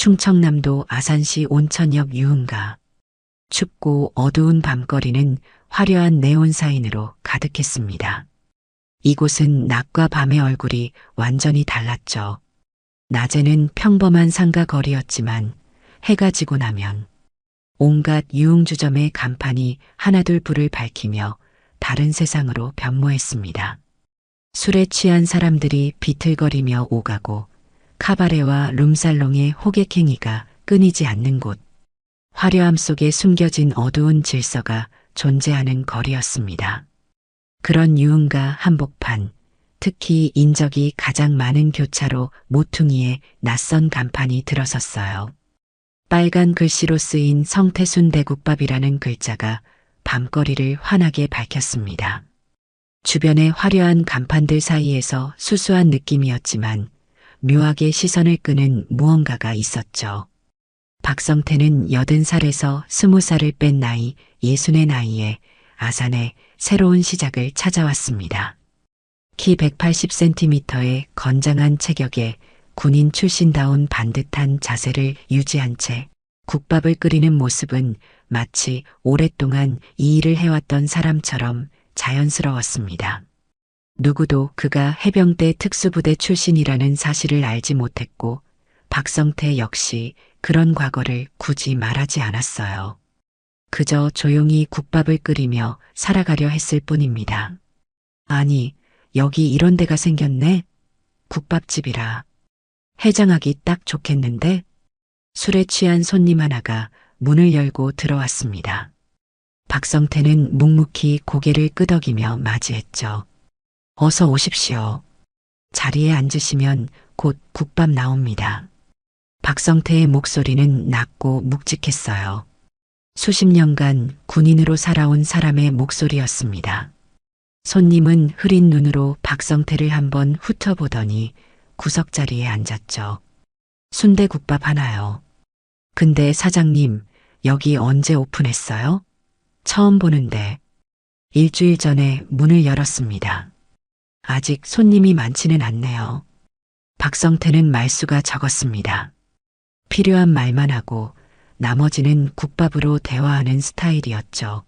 충청남도 아산시 온천역 유흥가. 춥고 어두운 밤거리는 화려한 네온 사인으로 가득했습니다. 이곳은 낮과 밤의 얼굴이 완전히 달랐죠. 낮에는 평범한 상가 거리였지만 해가 지고 나면 온갖 유흥주점의 간판이 하나둘 불을 밝히며 다른 세상으로 변모했습니다. 술에 취한 사람들이 비틀거리며 오가고 카바레와 룸살롱의 호객행위가 끊이지 않는 곳. 화려함 속에 숨겨진 어두운 질서가 존재하는 거리였습니다. 그런 유흥가 한복판, 특히 인적이 가장 많은 교차로 모퉁이에 낯선 간판이 들어섰어요. 빨간 글씨로 쓰인 성태순 대국밥이라는 글자가 밤거리를 환하게 밝혔습니다. 주변의 화려한 간판들 사이에서 수수한 느낌이었지만 묘하게 시선을 끄는 무언가가 있었죠. 박성태는 80살에서 20살을 뺀 나이 60의 나이에 아산에 새로운 시작을 찾아왔습니다. 키 180cm의 건장한 체격에 군인 출신다운 반듯한 자세를 유지한 채 국밥을 끓이는 모습은 마치 오랫동안 이 일을 해왔던 사람처럼 자연스러웠습니다. 누구도 그가 해병대 특수부대 출신이라는 사실을 알지 못했고 박성태 역시 그런 과거를 굳이 말하지 않았어요. 그저 조용히 국밥을 끓이며 살아가려 했을 뿐입니다. 아니, 여기 이런 데가 생겼네? 국밥집이라. 해장하기 딱 좋겠는데? 술에 취한 손님 하나가 문을 열고 들어왔습니다. 박성태는 묵묵히 고개를 끄덕이며 맞이했죠. 어서 오십시오. 자리에 앉으시면 곧 국밥 나옵니다. 박성태의 목소리는 낮고 묵직했어요. 수십 년간 군인으로 살아온 사람의 목소리였습니다. 손님은 흐린 눈으로 박성태를 한번 훑어보더니 구석자리에 앉았죠. 순대국밥 하나요. 근데 사장님, 여기 언제 오픈했어요? 처음 보는데. 일주일 전에 문을 열었습니다. 아직 손님이 많지는 않네요. 박성태는 말수가 적었습니다. 필요한 말만 하고 나머지는 국밥으로 대화하는 스타일이었죠.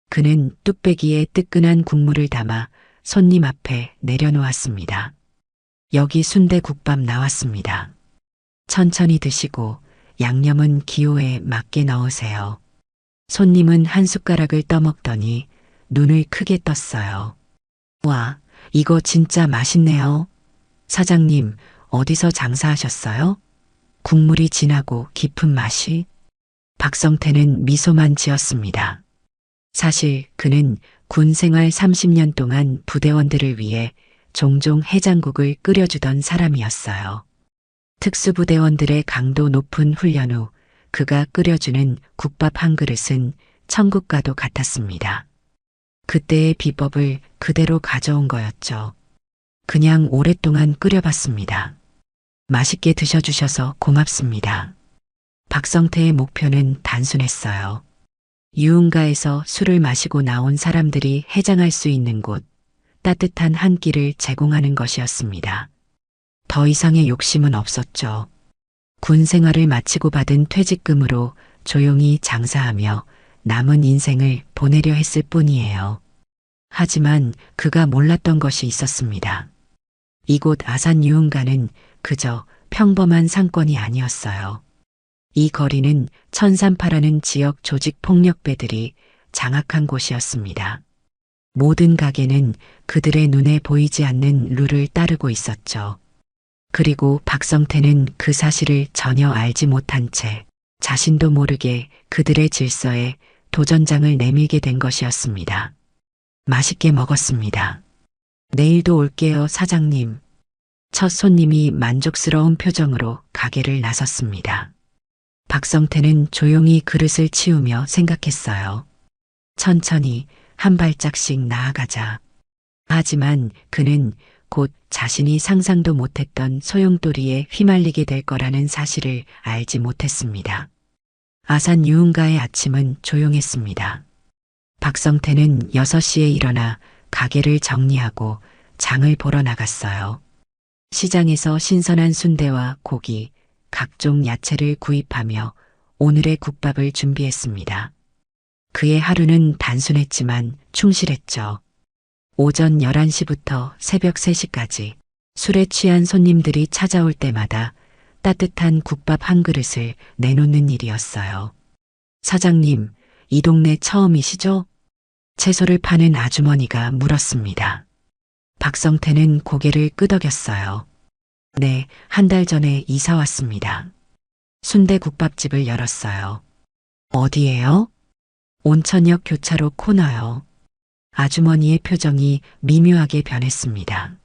그는 뚝배기에 뜨끈한 국물을 담아 손님 앞에 내려놓았습니다. 여기 순대국밥 나왔습니다. 천천히 드시고 양념은 기호에 맞게 넣으세요. 손님은 한 숟가락을 떠먹더니 눈을 크게 떴어요. 와, 이거 진짜 맛있네요. 사장님, 어디서 장사하셨어요? 국물이 진하고 깊은 맛이? 박성태는 미소만 지었습니다. 사실 그는 군 생활 30년 동안 부대원들을 위해 종종 해장국을 끓여주던 사람이었어요. 특수부대원들의 강도 높은 훈련 후 그가 끓여주는 국밥 한 그릇은 천국과도 같았습니다. 그때의 비법을 그대로 가져온 거였죠. 그냥 오랫동안 끓여봤습니다. 맛있게 드셔주셔서 고맙습니다. 박성태의 목표는 단순했어요. 유흥가에서 술을 마시고 나온 사람들이 해장할 수 있는 곳, 따뜻한 한 끼를 제공하는 것이었습니다. 더 이상의 욕심은 없었죠. 군 생활을 마치고 받은 퇴직금으로 조용히 장사하며 남은 인생을 보내려 했을 뿐이에요. 하지만 그가 몰랐던 것이 있었습니다. 이곳 아산 유흥가는 그저 평범한 상권이 아니었어요. 이 거리는 천산파라는 지역 조직 폭력배들이 장악한 곳이었습니다. 모든 가게는 그들의 눈에 보이지 않는 룰을 따르고 있었죠. 그리고 박성태는 그 사실을 전혀 알지 못한 채 자신도 모르게 그들의 질서에 도전장을 내밀게 된 것이었습니다. 맛있게 먹었습니다. 내일도 올게요, 사장님. 첫 손님이 만족스러운 표정으로 가게를 나섰습니다. 박성태는 조용히 그릇을 치우며 생각했어요. 천천히 한 발짝씩 나아가자. 하지만 그는 곧 자신이 상상도 못했던 소용돌이에 휘말리게 될 거라는 사실을 알지 못했습니다. 아산 유흥가의 아침은 조용했습니다. 박성태는 6시에 일어나 가게를 정리하고 장을 보러 나갔어요. 시장에서 신선한 순대와 고기, 각종 야채를 구입하며 오늘의 국밥을 준비했습니다. 그의 하루는 단순했지만 충실했죠. 오전 11시부터 새벽 3시까지 술에 취한 손님들이 찾아올 때마다 따뜻한 국밥 한 그릇을 내놓는 일이었어요. 사장님, 이 동네 처음이시죠? 채소를 파는 아주머니가 물었습니다. 박성태는 고개를 끄덕였어요. 네, 한 달 전에 이사 왔습니다. 순대국밥집을 열었어요. 어디예요? 온천역 교차로 코너요. 아주머니의 표정이 미묘하게 변했습니다.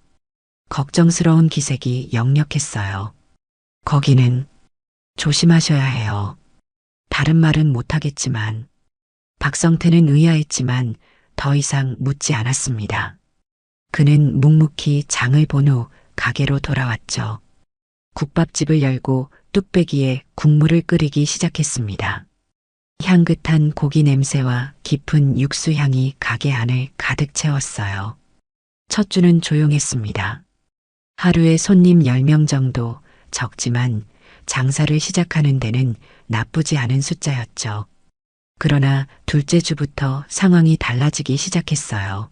걱정스러운 기색이 역력했어요. 거기는 조심하셔야 해요. 다른 말은 못하겠지만 박성태는 의아했지만 더 이상 묻지 않았습니다. 그는 묵묵히 장을 본 후 가게로 돌아왔죠. 국밥집을 열고 뚝배기에 국물을 끓이기 시작했습니다. 향긋한 고기 냄새와 깊은 육수 향이 가게 안을 가득 채웠어요. 첫 주는 조용했습니다. 하루에 손님 10명 정도, 적지만 장사를 시작하는 데는 나쁘지 않은 숫자였죠. 그러나 둘째 주부터 상황이 달라지기 시작했어요.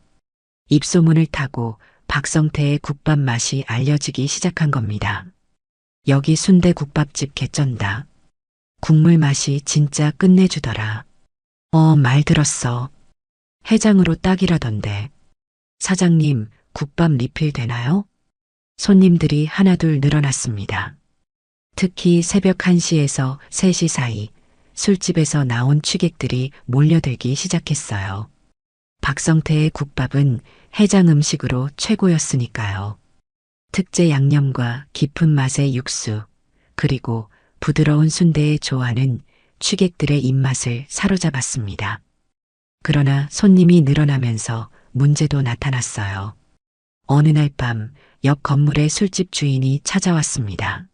입소문을 타고 박성태의 국밥 맛이 알려지기 시작한 겁니다. 여기 순대국밥집 개쩐다. 국물 맛이 진짜 끝내주더라. 말 들었어. 해장으로 딱이라던데. 사장님, 국밥 리필 되나요? 손님들이 하나둘 늘어났습니다. 특히 새벽 1시에서 3시 사이 술집에서 나온 취객들이 몰려들기 시작했어요. 박성태의 국밥은 해장 음식으로 최고였으니까요. 특제 양념과 깊은 맛의 육수, 그리고 부드러운 순대의 조화는 취객들의 입맛을 사로잡았습니다. 그러나 손님이 늘어나면서 문제도 나타났어요. 어느 날 밤 옆 건물의 술집 주인이 찾아왔습니다.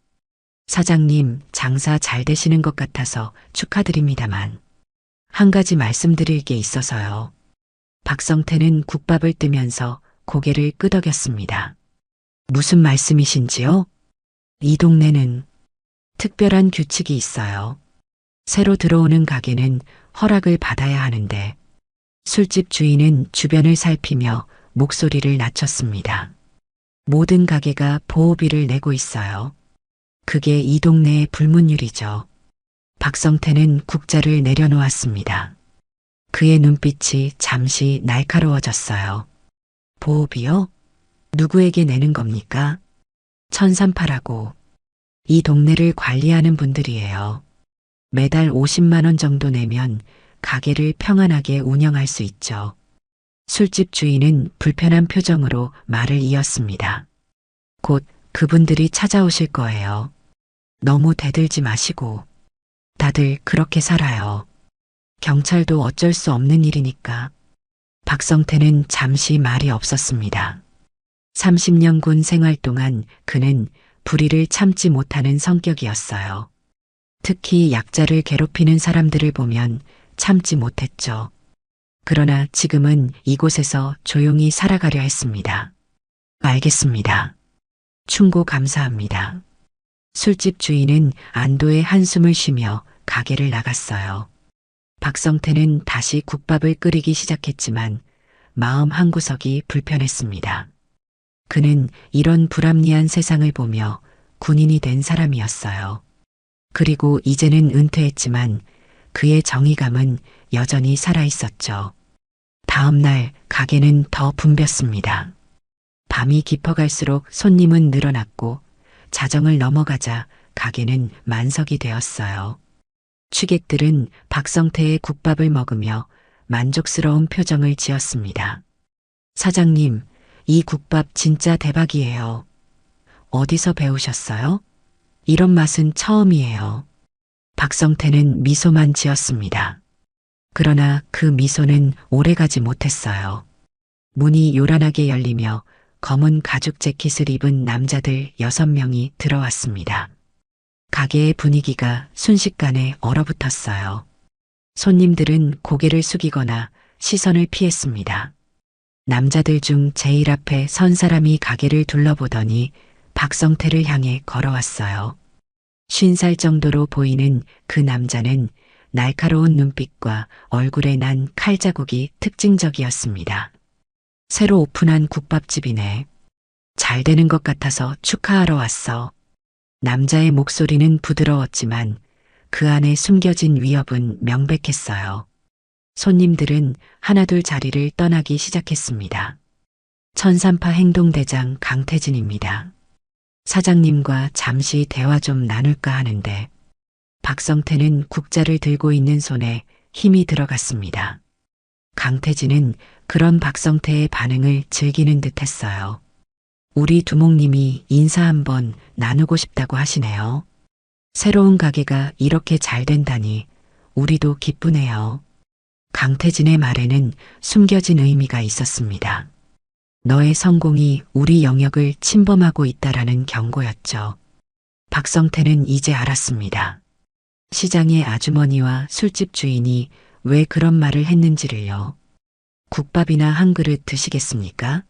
사장님, 장사 잘 되시는 것 같아서 축하드립니다만 한 가지 말씀드릴 게 있어서요. 박성태는 국밥을 뜨면서 고개를 끄덕였습니다. 무슨 말씀이신지요? 이 동네는 특별한 규칙이 있어요. 새로 들어오는 가게는 허락을 받아야 하는데 술집 주인은 주변을 살피며 목소리를 낮췄습니다. 모든 가게가 보호비를 내고 있어요. 그게 이 동네의 불문율이죠. 박성태는 국자를 내려놓았습니다. 그의 눈빛이 잠시 날카로워졌어요. 보호비요? 누구에게 내는 겁니까? 천삼파라고. 이 동네를 관리하는 분들이에요. 매달 50만 원 정도 내면 가게를 평안하게 운영할 수 있죠. 술집 주인은 불편한 표정으로 말을 이었습니다. 곧 그분들이 찾아오실 거예요. 너무 대들지 마시고. 다들 그렇게 살아요. 경찰도 어쩔 수 없는 일이니까. 박성태는 잠시 말이 없었습니다. 30년 군 생활 동안 그는 불의를 참지 못하는 성격이었어요. 특히 약자를 괴롭히는 사람들을 보면 참지 못했죠. 그러나 지금은 이곳에서 조용히 살아가려 했습니다. 알겠습니다. 충고 감사합니다. 술집 주인은 안도의 한숨을 쉬며 가게를 나갔어요. 박성태는 다시 국밥을 끓이기 시작했지만 마음 한구석이 불편했습니다. 그는 이런 불합리한 세상을 보며 군인이 된 사람이었어요. 그리고 이제는 은퇴했지만 그의 정의감은 여전히 살아있었죠. 다음 날 가게는 더 붐볐습니다. 밤이 깊어갈수록 손님은 늘어났고 자정을 넘어가자 가게는 만석이 되었어요. 취객들은 박성태의 국밥을 먹으며 만족스러운 표정을 지었습니다. 사장님, 이 국밥 진짜 대박이에요. 어디서 배우셨어요? 이런 맛은 처음이에요. 박성태는 미소만 지었습니다. 그러나 그 미소는 오래가지 못했어요. 문이 요란하게 열리며 검은 가죽 재킷을 입은 남자들 6명이 들어왔습니다. 가게의 분위기가 순식간에 얼어붙었어요. 손님들은 고개를 숙이거나 시선을 피했습니다. 남자들 중 제일 앞에 선 사람이 가게를 둘러보더니 박성태를 향해 걸어왔어요. 50살 정도로 보이는 그 남자는 날카로운 눈빛과 얼굴에 난 칼자국이 특징적이었습니다. 새로 오픈한 국밥집이네. 잘 되는 것 같아서 축하하러 왔어. 남자의 목소리는 부드러웠지만 그 안에 숨겨진 위협은 명백했어요. 손님들은 하나둘 자리를 떠나기 시작했습니다. 천산파 행동대장 강태진입니다. 사장님과 잠시 대화 좀 나눌까 하는데 박성태는 국자를 들고 있는 손에 힘이 들어갔습니다. 강태진은 그런 박성태의 반응을 즐기는 듯 했어요. 우리 두목님이 인사 한번 나누고 싶다고 하시네요. 새로운 가게가 이렇게 잘 된다니 우리도 기쁘네요. 강태진의 말에는 숨겨진 의미가 있었습니다. 너의 성공이 우리 영역을 침범하고 있다라는 경고였죠. 박성태는 이제 알았습니다. 시장의 아주머니와 술집 주인이 왜 그런 말을 했는지를요. 국밥이나 한 그릇 드시겠습니까?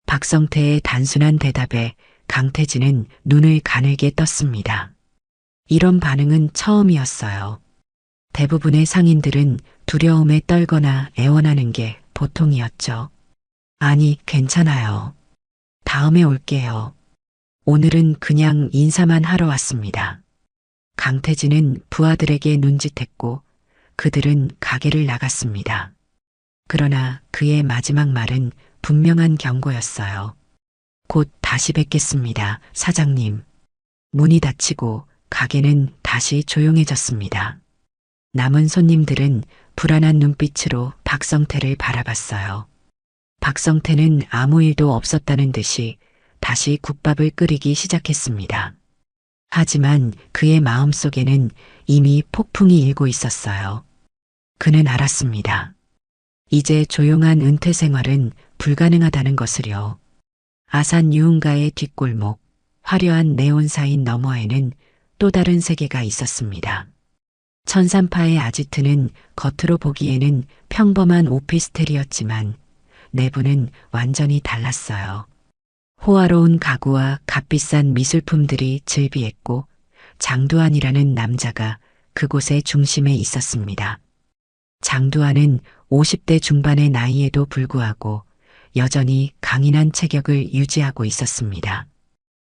박성태의 단순한 대답에 강태진은 눈을 가늘게 떴습니다. 이런 반응은 처음이었어요. 대부분의 상인들은 두려움에 떨거나 애원하는 게 보통이었죠. 아니, 괜찮아요. 다음에 올게요. 오늘은 그냥 인사만 하러 왔습니다. 강태진은 부하들에게 눈짓했고 그들은 가게를 나갔습니다. 그러나 그의 마지막 말은 분명한 경고였어요. 곧 다시 뵙겠습니다, 사장님. 문이 닫히고 가게는 다시 조용해졌습니다. 남은 손님들은 불안한 눈빛으로 박성태를 바라봤어요. 박성태는 아무 일도 없었다는 듯이 다시 국밥을 끓이기 시작했습니다. 하지만 그의 마음속에는 이미 폭풍이 일고 있었어요. 그는 알았습니다. 이제 조용한 은퇴 생활은 불가능하다는 것을요. 아산 유흥가의 뒷골목, 화려한 네온사인 너머에는 또 다른 세계가 있었습니다. 천산파의 아지트는 겉으로 보기에는 평범한 오피스텔이었지만 내부는 완전히 달랐어요. 호화로운 가구와 값비싼 미술품들이 즐비했고 장두환이라는 남자가 그곳의 중심에 있었습니다. 장두환은 50대 중반의 나이에도 불구하고 여전히 강인한 체격을 유지하고 있었습니다.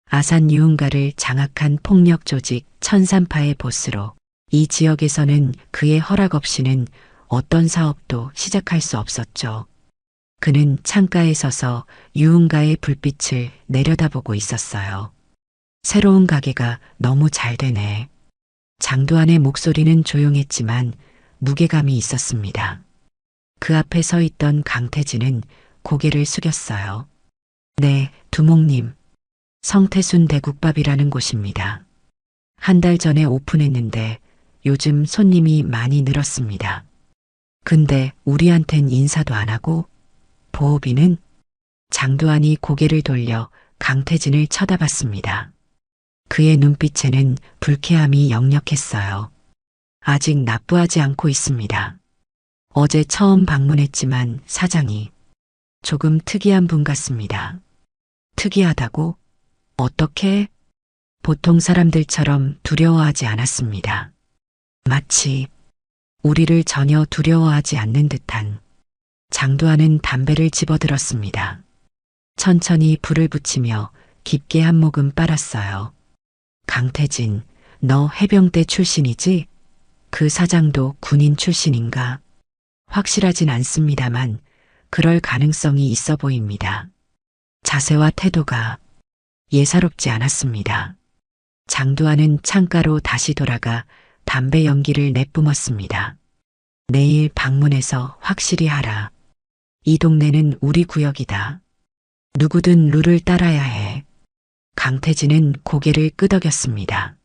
아산 유흥가를 장악한 폭력 조직 천산파의 보스로 이 지역에서는 그의 허락 없이는 어떤 사업도 시작할 수 없었죠. 그는 창가에 서서 유흥가의 불빛을 내려다보고 있었어요. 새로운 가게가 너무 잘 되네. 장두환의 목소리는 조용했지만 무게감이 있었습니다. 그 앞에 서 있던 강태진은 고개를 숙였어요. 네, 두목님. 성태순 대국밥이라는 곳입니다. 한 달 전에 오픈했는데 요즘 손님이 많이 늘었습니다. 근데 우리한텐 인사도 안 하고 보호비는? 장두환이 고개를 돌려 강태진을 쳐다봤습니다. 그의 눈빛에는 불쾌함이 역력했어요. 아직 납부하지 않고 있습니다. 어제 처음 방문했지만 사장이 조금 특이한 분 같습니다. 특이하다고? 어떻게? 보통 사람들처럼 두려워하지 않았습니다. 마치 우리를 전혀 두려워하지 않는 듯한. 장두환은 담배를 집어들었습니다. 천천히 불을 붙이며 깊게 한 모금 빨았어요. 강태진, 너 해병대 출신이지? 그 사장도 군인 출신인가? 확실하진 않습니다만 그럴 가능성이 있어 보입니다. 자세와 태도가 예사롭지 않았습니다. 장두환은 창가로 다시 돌아가 담배 연기를 내뿜었습니다. 내일 방문해서 확실히 하라. 이 동네는 우리 구역이다. 누구든 룰을 따라야 해. 강태진은 고개를 끄덕였습니다.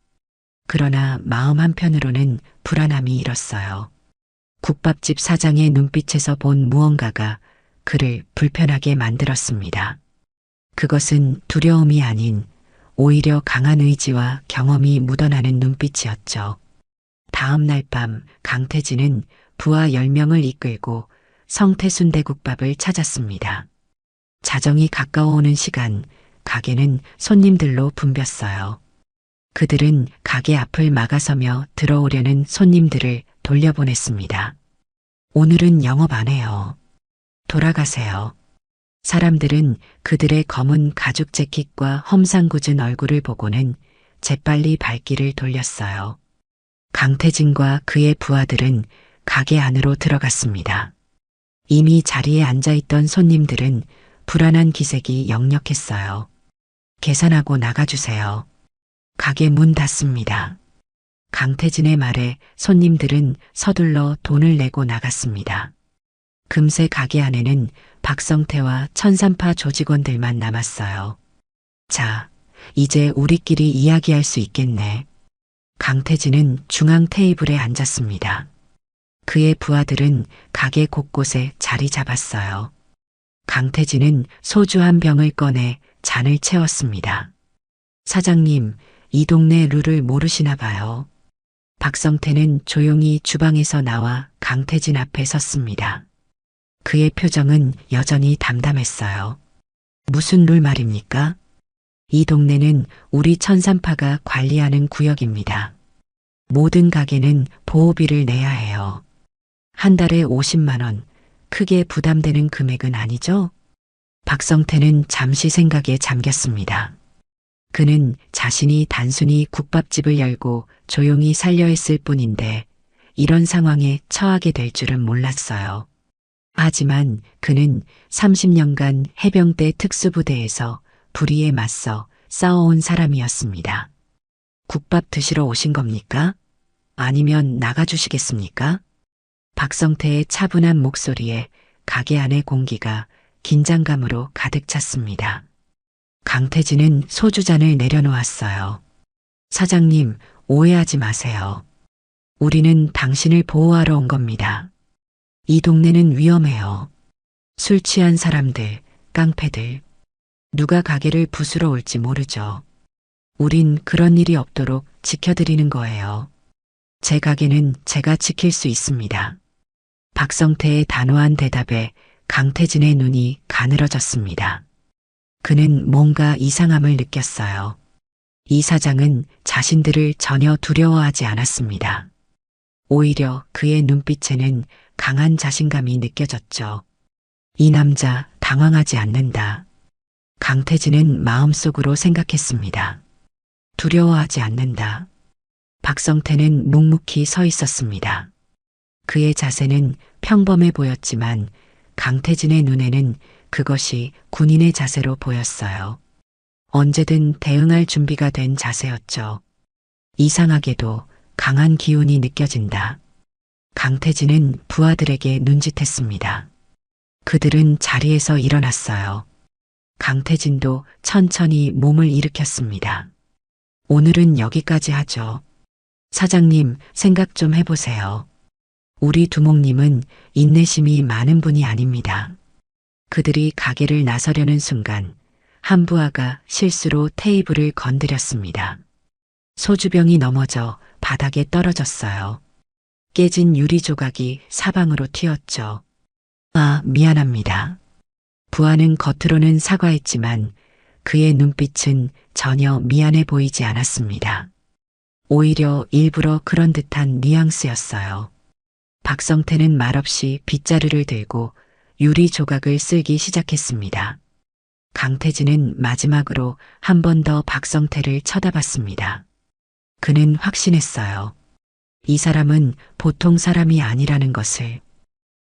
그러나 마음 한편으로는 불안함이 일었어요. 국밥집 사장의 눈빛에서 본 무언가가 그를 불편하게 만들었습니다. 그것은 두려움이 아닌 오히려 강한 의지와 경험이 묻어나는 눈빛이었죠. 다음 날 밤 강태진은 부하 10명을 이끌고 성태순 대국밥을 찾았습니다. 자정이 가까워오는 시간 가게는 손님들로 붐볐어요. 그들은 가게 앞을 막아서며 들어오려는 손님들을 돌려보냈습니다. 오늘은 영업 안 해요. 돌아가세요. 사람들은 그들의 검은 가죽 재킷과 험상궂은 얼굴을 보고는 재빨리 발길을 돌렸어요. 강태진과 그의 부하들은 가게 안으로 들어갔습니다. 이미 자리에 앉아있던 손님들은 불안한 기색이 역력했어요. 계산하고 나가주세요. 가게 문 닫습니다. 강태진의 말에 손님들은 서둘러 돈을 내고 나갔습니다. 금세 가게 안에는 박성태와 천산파 조직원들만 남았어요. 자, 이제 우리끼리 이야기할 수 있겠네. 강태진은 중앙 테이블에 앉았습니다. 그의 부하들은 가게 곳곳에 자리 잡았어요. 강태진은 소주 한 병을 꺼내 잔을 채웠습니다. 사장님, 이 동네 룰을 모르시나 봐요. 박성태는 조용히 주방에서 나와 강태진 앞에 섰습니다. 그의 표정은 여전히 담담했어요. 무슨 룰 말입니까? 이 동네는 우리 천산파가 관리하는 구역입니다. 모든 가게는 보호비를 내야 해요. 한 달에 50만 원, 크게 부담되는 금액은 아니죠? 박성태는 잠시 생각에 잠겼습니다. 그는 자신이 단순히 국밥집을 열고 조용히 살려 했을 뿐인데 이런 상황에 처하게 될 줄은 몰랐어요. 하지만 그는 30년간 해병대 특수부대에서 불의에 맞서 싸워온 사람이었습니다. 국밥 드시러 오신 겁니까? 아니면 나가주시겠습니까? 박성태의 차분한 목소리에 가게 안의 공기가 긴장감으로 가득 찼습니다. 강태진은 소주잔을 내려놓았어요. 사장님, 오해하지 마세요. 우리는 당신을 보호하러 온 겁니다. 이 동네는 위험해요. 술 취한 사람들, 깡패들. 누가 가게를 부수러 올지 모르죠. 우린 그런 일이 없도록 지켜드리는 거예요. 제 가게는 제가 지킬 수 있습니다. 박성태의 단호한 대답에 강태진의 눈이 가늘어졌습니다. 그는 뭔가 이상함을 느꼈어요. 이 사장은 자신들을 전혀 두려워하지 않았습니다. 오히려 그의 눈빛에는 강한 자신감이 느껴졌죠. 이 남자 당황하지 않는다. 강태진은 마음속으로 생각했습니다. 두려워하지 않는다. 박성태는 묵묵히 서 있었습니다. 그의 자세는 평범해 보였지만 강태진의 눈에는 그것이 군인의 자세로 보였어요. 언제든 대응할 준비가 된 자세였죠. 이상하게도 강한 기운이 느껴진다. 강태진은 부하들에게 눈짓했습니다. 그들은 자리에서 일어났어요. 강태진도 천천히 몸을 일으켰습니다. 오늘은 여기까지 하죠. 사장님, 생각 좀 해보세요. 우리 두목님은 인내심이 많은 분이 아닙니다. 그들이 가게를 나서려는 순간 한 부하가 실수로 테이블을 건드렸습니다. 소주병이 넘어져 바닥에 떨어졌어요. 깨진 유리 조각이 사방으로 튀었죠. 아, 미안합니다. 부하는 겉으로는 사과했지만 그의 눈빛은 전혀 미안해 보이지 않았습니다. 오히려 일부러 그런 듯한 뉘앙스였어요. 박성태는 말없이 빗자루를 들고 유리 조각을 쓸기 시작했습니다. 강태진은 마지막으로 한 번 더 박성태를 쳐다봤습니다. 그는 확신했어요. 이 사람은 보통 사람이 아니라는 것을.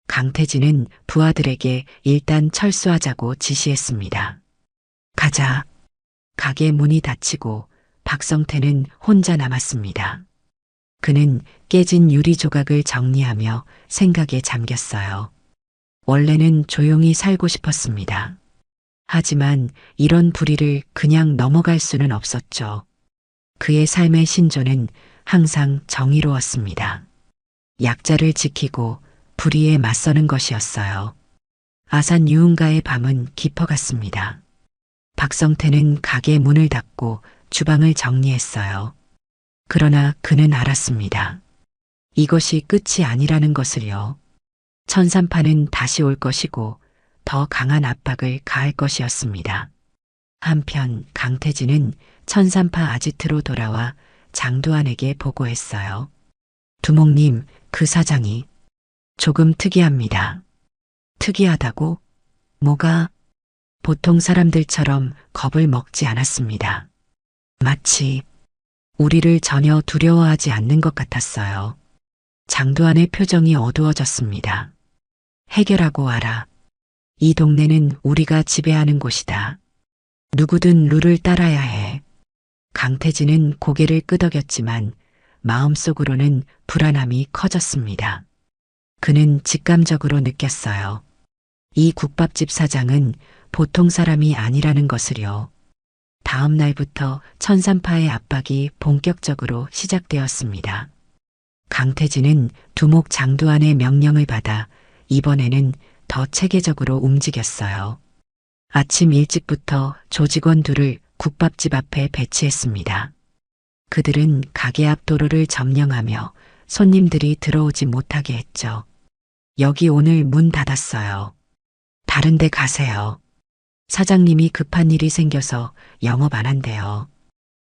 강태진은 부하들에게 일단 철수하자고 지시했습니다. 가자. 가게 문이 닫히고 박성태는 혼자 남았습니다. 그는 깨진 유리 조각을 정리하며 생각에 잠겼어요. 원래는 조용히 살고 싶었습니다. 하지만 이런 불의를 그냥 넘어갈 수는 없었죠. 그의 삶의 신조는 항상 정의로웠습니다. 약자를 지키고 불의에 맞서는 것이었어요. 아산 유흥가의 밤은 깊어갔습니다. 박성태는 가게 문을 닫고 주방을 정리했어요. 그러나 그는 알았습니다. 이것이 끝이 아니라는 것을요. 천산파는 다시 올 것이고 더 강한 압박을 가할 것이었습니다. 한편 강태진은 천산파 아지트로 돌아와 장두환에게 보고했어요. 두목님, 그 사장이 조금 특이합니다. 특이하다고? 뭐가? 보통 사람들처럼 겁을 먹지 않았습니다. 마치 우리를 전혀 두려워하지 않는 것 같았어요. 장두환의 표정이 어두워졌습니다. 해결하고 와라. 이 동네는 우리가 지배하는 곳이다. 누구든 룰을 따라야 해. 강태진은 고개를 끄덕였지만 마음속으로는 불안함이 커졌습니다. 그는 직감적으로 느꼈어요. 이 국밥집 사장은 보통 사람이 아니라는 것을요. 다음 날부터 천산파의 압박이 본격적으로 시작되었습니다. 강태진은 두목 장두환의 명령을 받아 이번에는 더 체계적으로 움직였어요. 아침 일찍부터 조직원 둘을 국밥집 앞에 배치했습니다. 그들은 가게 앞 도로를 점령하며 손님들이 들어오지 못하게 했죠. 여기 오늘 문 닫았어요. 다른 데 가세요. 사장님이 급한 일이 생겨서 영업 안 한대요.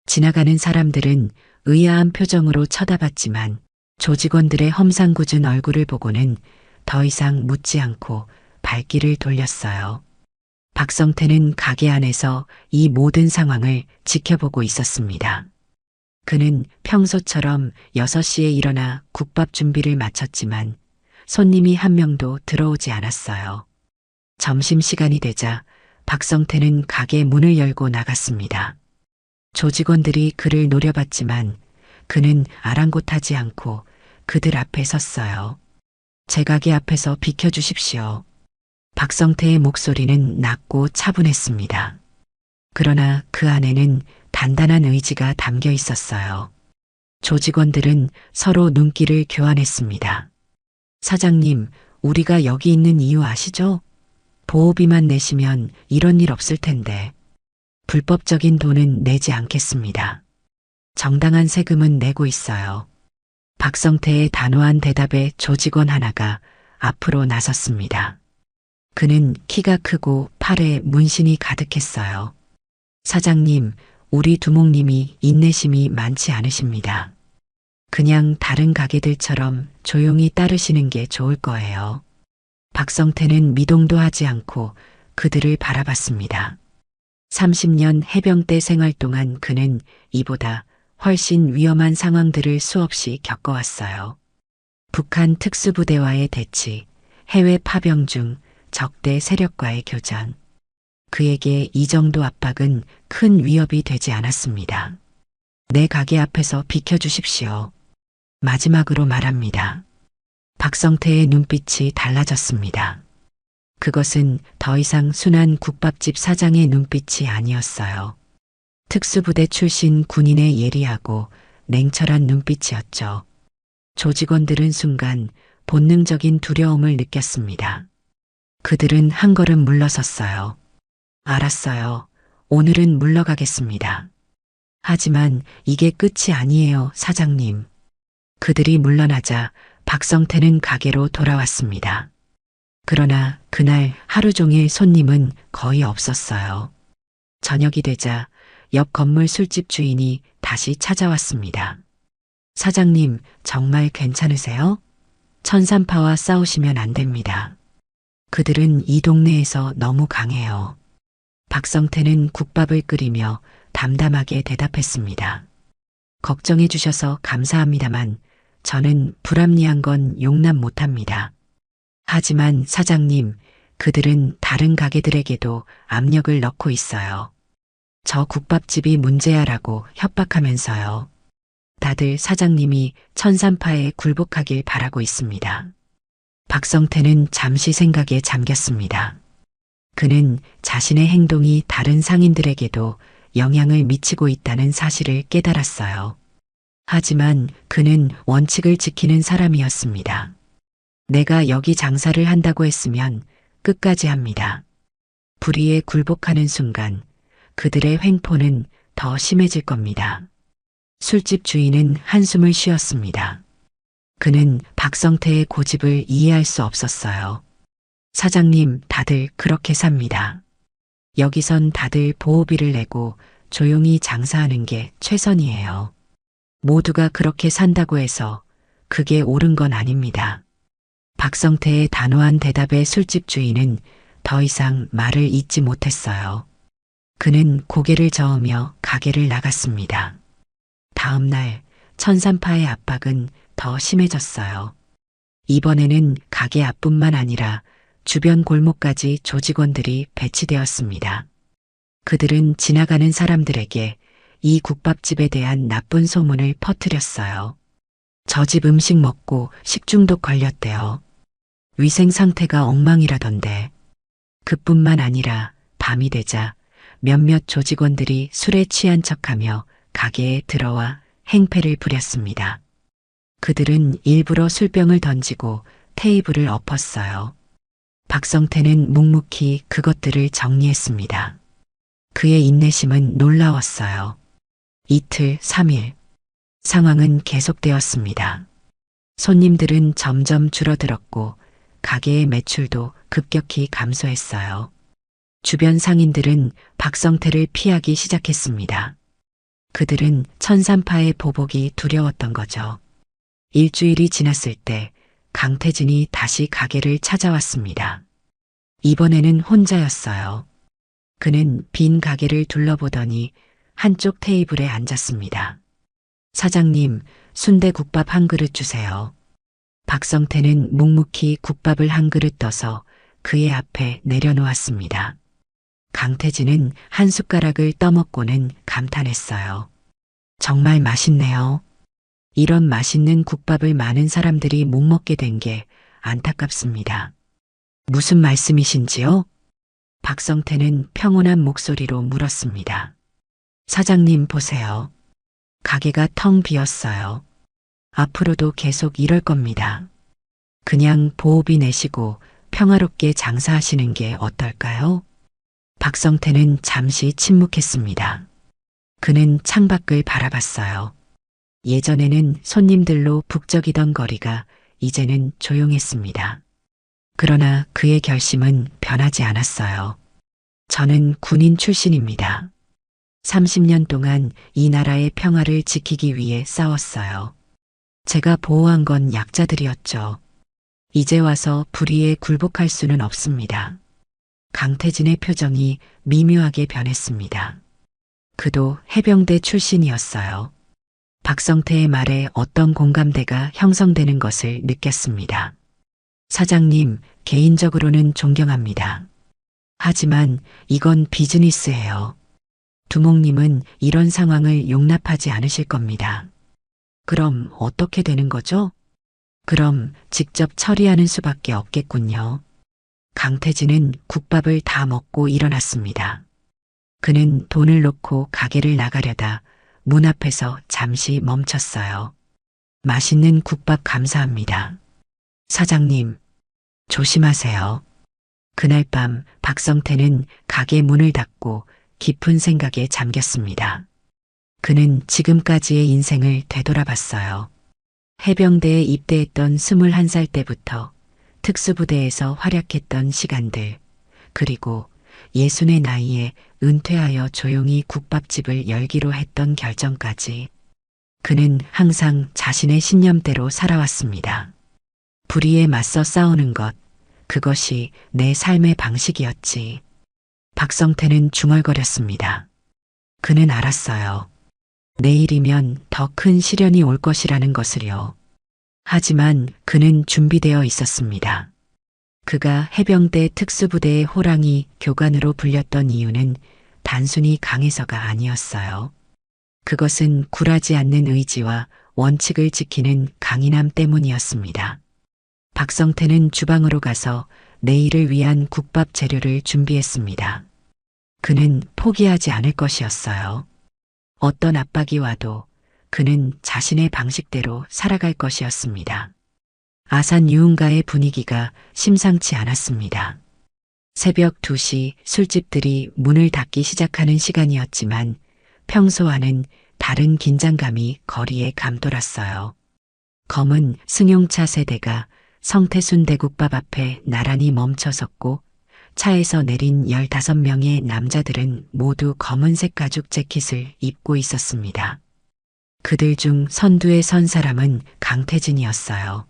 지나가는 사람들은 의아한 표정으로 쳐다봤지만 조직원들의 험상궂은 얼굴을 보고는 더 이상 묻지 않고 발길을 돌렸어요. 박성태는 가게 안에서 이 모든 상황을 지켜보고 있었습니다. 그는 평소처럼 6시에 일어나 국밥 준비를 마쳤지만 손님이 한 명도 들어오지 않았어요. 점심시간이 되자 박성태는 가게 문을 열고 나갔습니다. 조직원들이 그를 노려봤지만 그는 아랑곳하지 않고 그들 앞에 섰어요. 제 가게 앞에서 비켜주십시오. 박성태의 목소리는 낮고 차분했습니다. 그러나 그 안에는 단단한 의지가 담겨 있었어요. 조직원들은 서로 눈길을 교환했습니다. 사장님, 우리가 여기 있는 이유 아시죠? 보호비만 내시면 이런 일 없을 텐데. 불법적인 돈은 내지 않겠습니다. 정당한 세금은 내고 있어요. 박성태의 단호한 대답에 조직원 하나가 앞으로 나섰습니다. 그는 키가 크고 팔에 문신이 가득했어요. 사장님, 우리 두목님이 인내심이 많지 않으십니다. 그냥 다른 가게들처럼 조용히 따르시는 게 좋을 거예요. 박성태는 미동도 하지 않고 그들을 바라봤습니다. 30년 해병대 생활 동안 그는 이보다 훨씬 위험한 상황들을 수없이 겪어왔어요. 북한 특수부대와의 대치, 해외 파병 중 적대 세력과의 교전. 그에게 이 정도 압박은 큰 위협이 되지 않았습니다. 내 가게 앞에서 비켜주십시오. 마지막으로 말합니다. 박성태의 눈빛이 달라졌습니다. 그것은 더 이상 순한 국밥집 사장의 눈빛이 아니었어요. 특수부대 출신 군인의 예리하고 냉철한 눈빛이었죠. 조직원들은 순간 본능적인 두려움을 느꼈습니다. 그들은 한 걸음 물러섰어요. 알았어요. 오늘은 물러가겠습니다. 하지만 이게 끝이 아니에요, 사장님. 그들이 물러나자 박성태는 가게로 돌아왔습니다. 그러나 그날 하루 종일 손님은 거의 없었어요. 저녁이 되자 옆 건물 술집 주인이 다시 찾아왔습니다. 사장님, 정말 괜찮으세요? 천산파와 싸우시면 안 됩니다. 그들은 이 동네에서 너무 강해요. 박성태는 국밥을 끓이며 담담하게 대답했습니다. 걱정해 주셔서 감사합니다만 저는 불합리한 건 용납 못합니다. 하지만 사장님, 그들은 다른 가게들에게도 압력을 넣고 있어요. 저 국밥집이 문제야라고 협박하면서요. 다들 사장님이 천산파에 굴복하길 바라고 있습니다. 박성태는 잠시 생각에 잠겼습니다. 그는 자신의 행동이 다른 상인들에게도 영향을 미치고 있다는 사실을 깨달았어요. 하지만 그는 원칙을 지키는 사람이었습니다. 내가 여기 장사를 한다고 했으면 끝까지 합니다. 불의에 굴복하는 순간 그들의 횡포는 더 심해질 겁니다. 술집 주인은 한숨을 쉬었습니다. 그는 박성태의 고집을 이해할 수 없었어요. 사장님, 다들 그렇게 삽니다. 여기선 다들 보호비를 내고 조용히 장사하는 게 최선이에요. 모두가 그렇게 산다고 해서 그게 옳은 건 아닙니다. 박성태의 단호한 대답에 술집 주인은 더 이상 말을 잇지 못했어요. 그는 고개를 저으며 가게를 나갔습니다. 다음 날 천산파의 압박은 더 심해졌어요. 이번에는 가게 앞뿐만 아니라 주변 골목까지 조직원들이 배치되었습니다. 그들은 지나가는 사람들에게 이 국밥집에 대한 나쁜 소문을 퍼뜨렸어요. 저 집 음식 먹고 식중독 걸렸대요. 위생 상태가 엉망이라던데. 그뿐만 아니라 밤이 되자 몇몇 조직원들이 술에 취한 척하며 가게에 들어와 행패를 부렸습니다. 그들은 일부러 술병을 던지고 테이블을 엎었어요. 박성태는 묵묵히 그것들을 정리했습니다. 그의 인내심은 놀라웠어요. 이틀, 3일. 상황은 계속되었습니다. 손님들은 점점 줄어들었고 가게의 매출도 급격히 감소했어요. 주변 상인들은 박성태를 피하기 시작했습니다. 그들은 천산파의 보복이 두려웠던 거죠. 일주일이 지났을 때 강태진이 다시 가게를 찾아왔습니다. 이번에는 혼자였어요. 그는 빈 가게를 둘러보더니 한쪽 테이블에 앉았습니다. 사장님, 순대국밥 한 그릇 주세요. 박성태는 묵묵히 국밥을 한 그릇 떠서 그의 앞에 내려놓았습니다. 강태진은 한 숟가락을 떠먹고는 감탄했어요. 정말 맛있네요. 이런 맛있는 국밥을 많은 사람들이 못 먹게 된 게 안타깝습니다. 무슨 말씀이신지요? 박성태는 평온한 목소리로 물었습니다. 사장님 보세요. 가게가 텅 비었어요. 앞으로도 계속 이럴 겁니다. 그냥 보호비 내시고 평화롭게 장사하시는 게 어떨까요? 박성태는 잠시 침묵했습니다. 그는 창밖을 바라봤어요. 예전에는 손님들로 북적이던 거리가 이제는 조용했습니다. 그러나 그의 결심은 변하지 않았어요. 저는 군인 출신입니다. 30년 동안 이 나라의 평화를 지키기 위해 싸웠어요. 제가 보호한 건 약자들이었죠. 이제 와서 불의에 굴복할 수는 없습니다. 강태진의 표정이 미묘하게 변했습니다. 그도 해병대 출신이었어요. 박성태의 말에 어떤 공감대가 형성되는 것을 느꼈습니다. 사장님, 개인적으로는 존경합니다. 하지만 이건 비즈니스예요. 두목님은 이런 상황을 용납하지 않으실 겁니다. 그럼 어떻게 되는 거죠? 그럼 직접 처리하는 수밖에 없겠군요. 강태진은 국밥을 다 먹고 일어났습니다. 그는 돈을 놓고 가게를 나가려다 문 앞에서 잠시 멈췄어요. 맛있는 국밥 감사합니다. 사장님, 조심하세요. 그날 밤 박성태는 가게 문을 닫고 깊은 생각에 잠겼습니다. 그는 지금까지의 인생을 되돌아봤어요. 해병대에 입대했던 21살 때부터 특수부대에서 활약했던 시간들, 그리고 60의 나이에 은퇴하여 조용히 국밥집을 열기로 했던 결정까지 그는 항상 자신의 신념대로 살아왔습니다. 불의에 맞서 싸우는 것, 그것이 내 삶의 방식이었지. 박성태는 중얼거렸습니다. 그는 알았어요. 내일이면 더 큰 시련이 올 것이라는 것을요. 하지만 그는 준비되어 있었습니다. 그가 해병대 특수부대의 호랑이 교관으로 불렸던 이유는 단순히 강해서가 아니었어요. 그것은 굴하지 않는 의지와 원칙을 지키는 강인함 때문이었습니다. 박성태는 주방으로 가서 내일을 위한 국밥 재료를 준비했습니다. 그는 포기하지 않을 것이었어요. 어떤 압박이 와도 그는 자신의 방식대로 살아갈 것이었습니다. 아산 유흥가의 분위기가 심상치 않았습니다. 새벽 2시 술집들이 문을 닫기 시작하는 시간이었지만 평소와는 다른 긴장감이 거리에 감돌았어요. 검은 승용차 세대가 성태순 대국밥 앞에 나란히 멈춰섰고 차에서 내린 15명의 남자들은 모두 검은색 가죽 재킷을 입고 있었습니다. 그들 중 선두에 선 사람은 강태진이었어요.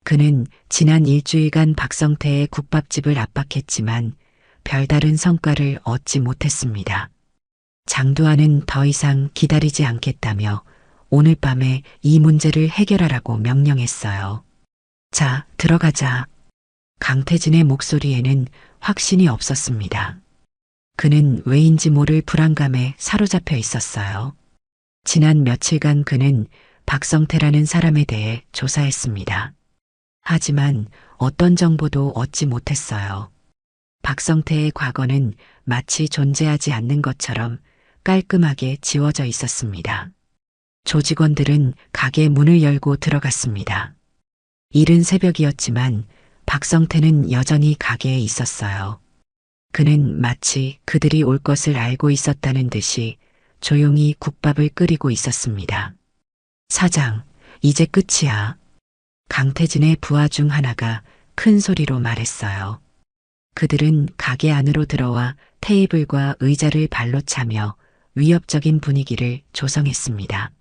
그는 지난 일주일간 박성태의 국밥집을 압박했지만 별다른 성과를 얻지 못했습니다. 장두환은 더 이상 기다리지 않겠다며 오늘 밤에 이 문제를 해결하라고 명령했어요. 자, 들어가자. 강태진의 목소리에는 확신이 없었습니다. 그는 왜인지 모를 불안감에 사로잡혀 있었어요. 지난 며칠간 그는 박성태라는 사람에 대해 조사했습니다. 하지만 어떤 정보도 얻지 못했어요. 박성태의 과거는 마치 존재하지 않는 것처럼 깔끔하게 지워져 있었습니다. 조직원들은 가게 문을 열고 들어갔습니다. 이른 새벽이었지만 박성태는 여전히 가게에 있었어요. 그는 마치 그들이 올 것을 알고 있었다는 듯이 조용히 국밥을 끓이고 있었습니다. 사장, 이제 끝이야. 강태진의 부하 중 하나가 큰 소리로 말했어요. 그들은 가게 안으로 들어와 테이블과 의자를 발로 차며 위협적인 분위기를 조성했습니다.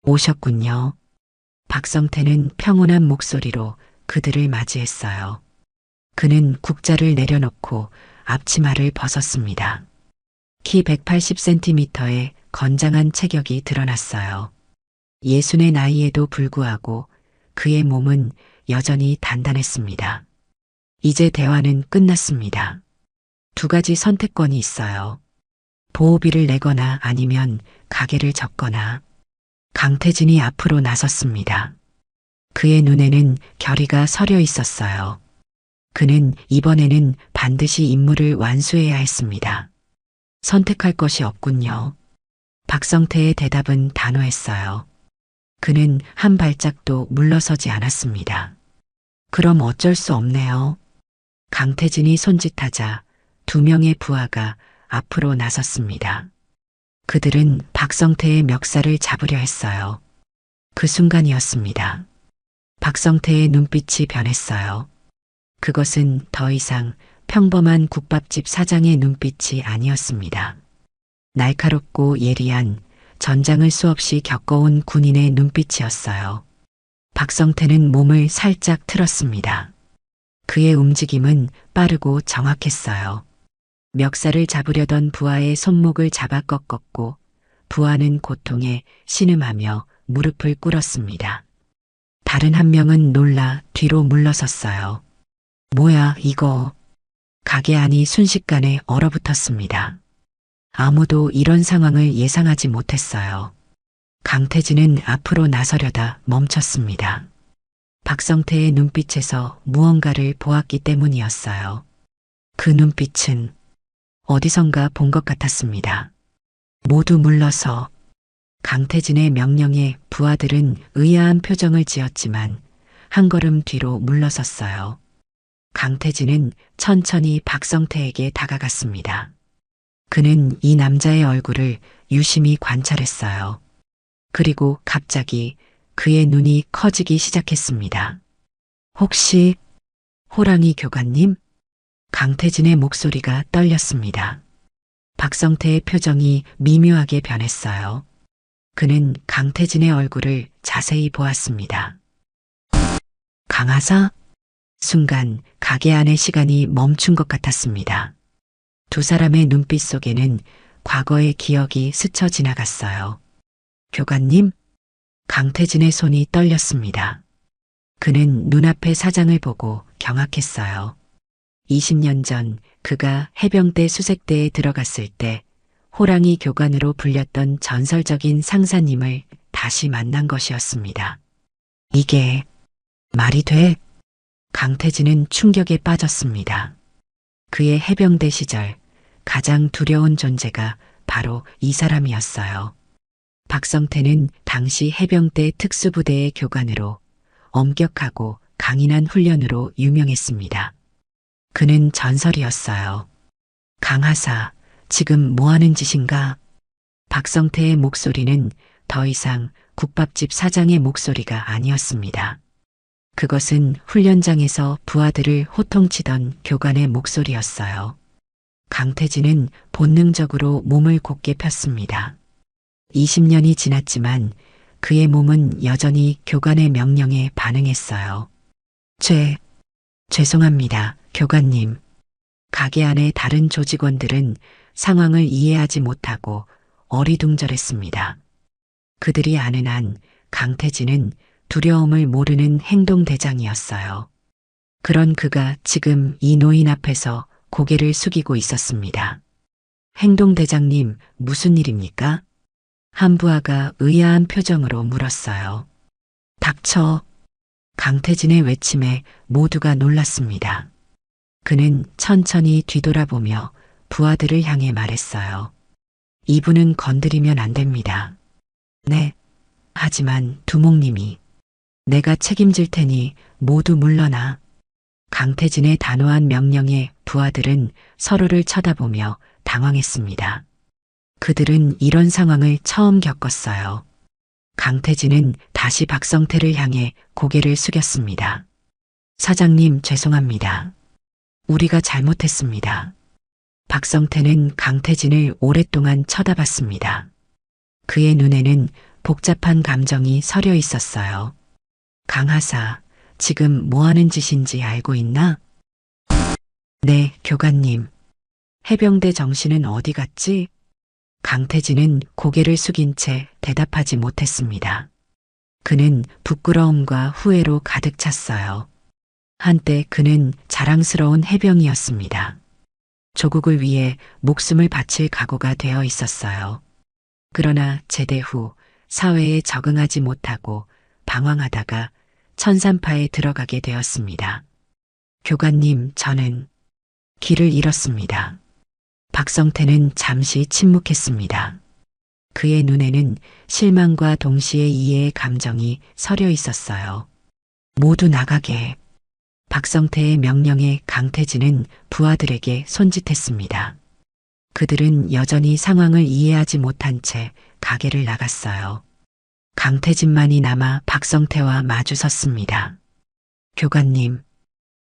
오셨군요. 박성태는 평온한 목소리로 그들을 맞이했어요. 그는 국자를 내려놓고 앞치마를 벗었습니다. 키 180cm의 건장한 체격이 드러났어요. 60의 나이에도 불구하고 그의 몸은 여전히 단단했습니다. 이제 대화는 끝났습니다. 두 가지 선택권이 있어요. 보호비를 내거나 아니면 가게를 접거나. 강태진이 앞으로 나섰습니다. 그의 눈에는 결의가 서려 있었어요. 그는 이번에는 반드시 임무를 완수해야 했습니다. 선택할 것이 없군요. 박성태의 대답은 단호했어요. 그는 한 발짝도 물러서지 않았습니다. 그럼 어쩔 수 없네요. 강태진이 손짓하자 2명의 부하가 앞으로 나섰습니다. 그들은 박성태의 멱살을 잡으려 했어요. 그 순간이었습니다. 박성태의 눈빛이 변했어요. 그것은 더 이상 평범한 국밥집 사장의 눈빛이 아니었습니다. 날카롭고 예리한 전장을 수없이 겪어온 군인의 눈빛이었어요. 박성태는 몸을 살짝 틀었습니다. 그의 움직임은 빠르고 정확했어요. 멱살을 잡으려던 부하의 손목을 잡아 꺾었고 부하는 고통에 신음하며 무릎을 꿇었습니다. 다른 한 명은 놀라 뒤로 물러섰어요. 뭐야 이거. 가게 안이 순식간에 얼어붙었습니다. 아무도 이런 상황을 예상하지 못했어요. 강태진은 앞으로 나서려다 멈췄습니다. 박성태의 눈빛에서 무언가를 보았기 때문이었어요. 그 눈빛은 어디선가 본 것 같았습니다. 모두 물러서. 강태진의 명령에 부하들은 의아한 표정을 지었지만 한 걸음 뒤로 물러섰어요. 강태진은 천천히 박성태에게 다가갔습니다. 그는 이 남자의 얼굴을 유심히 관찰했어요. 그리고 갑자기 그의 눈이 커지기 시작했습니다. 혹시 호랑이 교관님? 강태진의 목소리가 떨렸습니다. 박성태의 표정이 미묘하게 변했어요. 그는 강태진의 얼굴을 자세히 보았습니다. 강하사? 순간 가게 안의 시간이 멈춘 것 같았습니다. 두 사람의 눈빛 속에는 과거의 기억이 스쳐 지나갔어요. 교관님? 강태진의 손이 떨렸습니다. 그는 눈앞의 사장을 보고 경악했어요. 20년 전 그가 해병대 수색대에 들어갔을 때 호랑이 교관으로 불렸던 전설적인 상사님을 다시 만난 것이었습니다. 이게 말이 돼? 강태진은 충격에 빠졌습니다. 그의 해병대 시절 가장 두려운 존재가 바로 이 사람이었어요. 박성태는 당시 해병대 특수부대의 교관으로 엄격하고 강인한 훈련으로 유명했습니다. 그는 전설이었어요. 강하사, 지금 뭐 하는 짓인가? 박성태의 목소리는 더 이상 국밥집 사장의 목소리가 아니었습니다. 그것은 훈련장에서 부하들을 호통치던 교관의 목소리였어요. 강태진은 본능적으로 몸을 곧게 폈습니다. 20년이 지났지만 그의 몸은 여전히 교관의 명령에 반응했어요. 죄송합니다, 교관님. 가게 안의 다른 조직원들은 상황을 이해하지 못하고 어리둥절했습니다. 그들이 아는 한 강태진은 두려움을 모르는 행동대장이었어요. 그런 그가 지금 이 노인 앞에서 고개를 숙이고 있었습니다. 행동대장님, 무슨 일입니까? 한 부하가 의아한 표정으로 물었어요. 닥쳐. 강태진의 외침에 모두가 놀랐습니다. 그는 천천히 뒤돌아보며 부하들을 향해 말했어요. 이분은 건드리면 안 됩니다. 네. 하지만 두목님이 내가 책임질 테니 모두 물러나. 강태진의 단호한 명령에 부하들은 서로를 쳐다보며 당황했습니다. 그들은 이런 상황을 처음 겪었어요. 강태진은 다시 박성태를 향해 고개를 숙였습니다. 사장님, 죄송합니다. 우리가 잘못했습니다. 박성태는 강태진을 오랫동안 쳐다봤습니다. 그의 눈에는 복잡한 감정이 서려 있었어요. 강하사, 지금 뭐 하는 짓인지 알고 있나? 네, 교관님. 해병대 정신은 어디 갔지? 강태진은 고개를 숙인 채 대답하지 못했습니다. 그는 부끄러움과 후회로 가득 찼어요. 한때 그는 자랑스러운 해병이었습니다. 조국을 위해 목숨을 바칠 각오가 되어 있었어요. 그러나 제대 후 사회에 적응하지 못하고 방황하다가 천산파에 들어가게 되었습니다. 교관님, 저는 길을 잃었습니다. 박성태는 잠시 침묵했습니다. 그의 눈에는 실망과 동시에 이해의 감정이 서려 있었어요. 모두 나가게. 박성태의 명령에 강태진은 부하들에게 손짓했습니다. 그들은 여전히 상황을 이해하지 못한 채 가게를 나갔어요. 강태진만이 남아 박성태와 마주섰습니다. 교관님,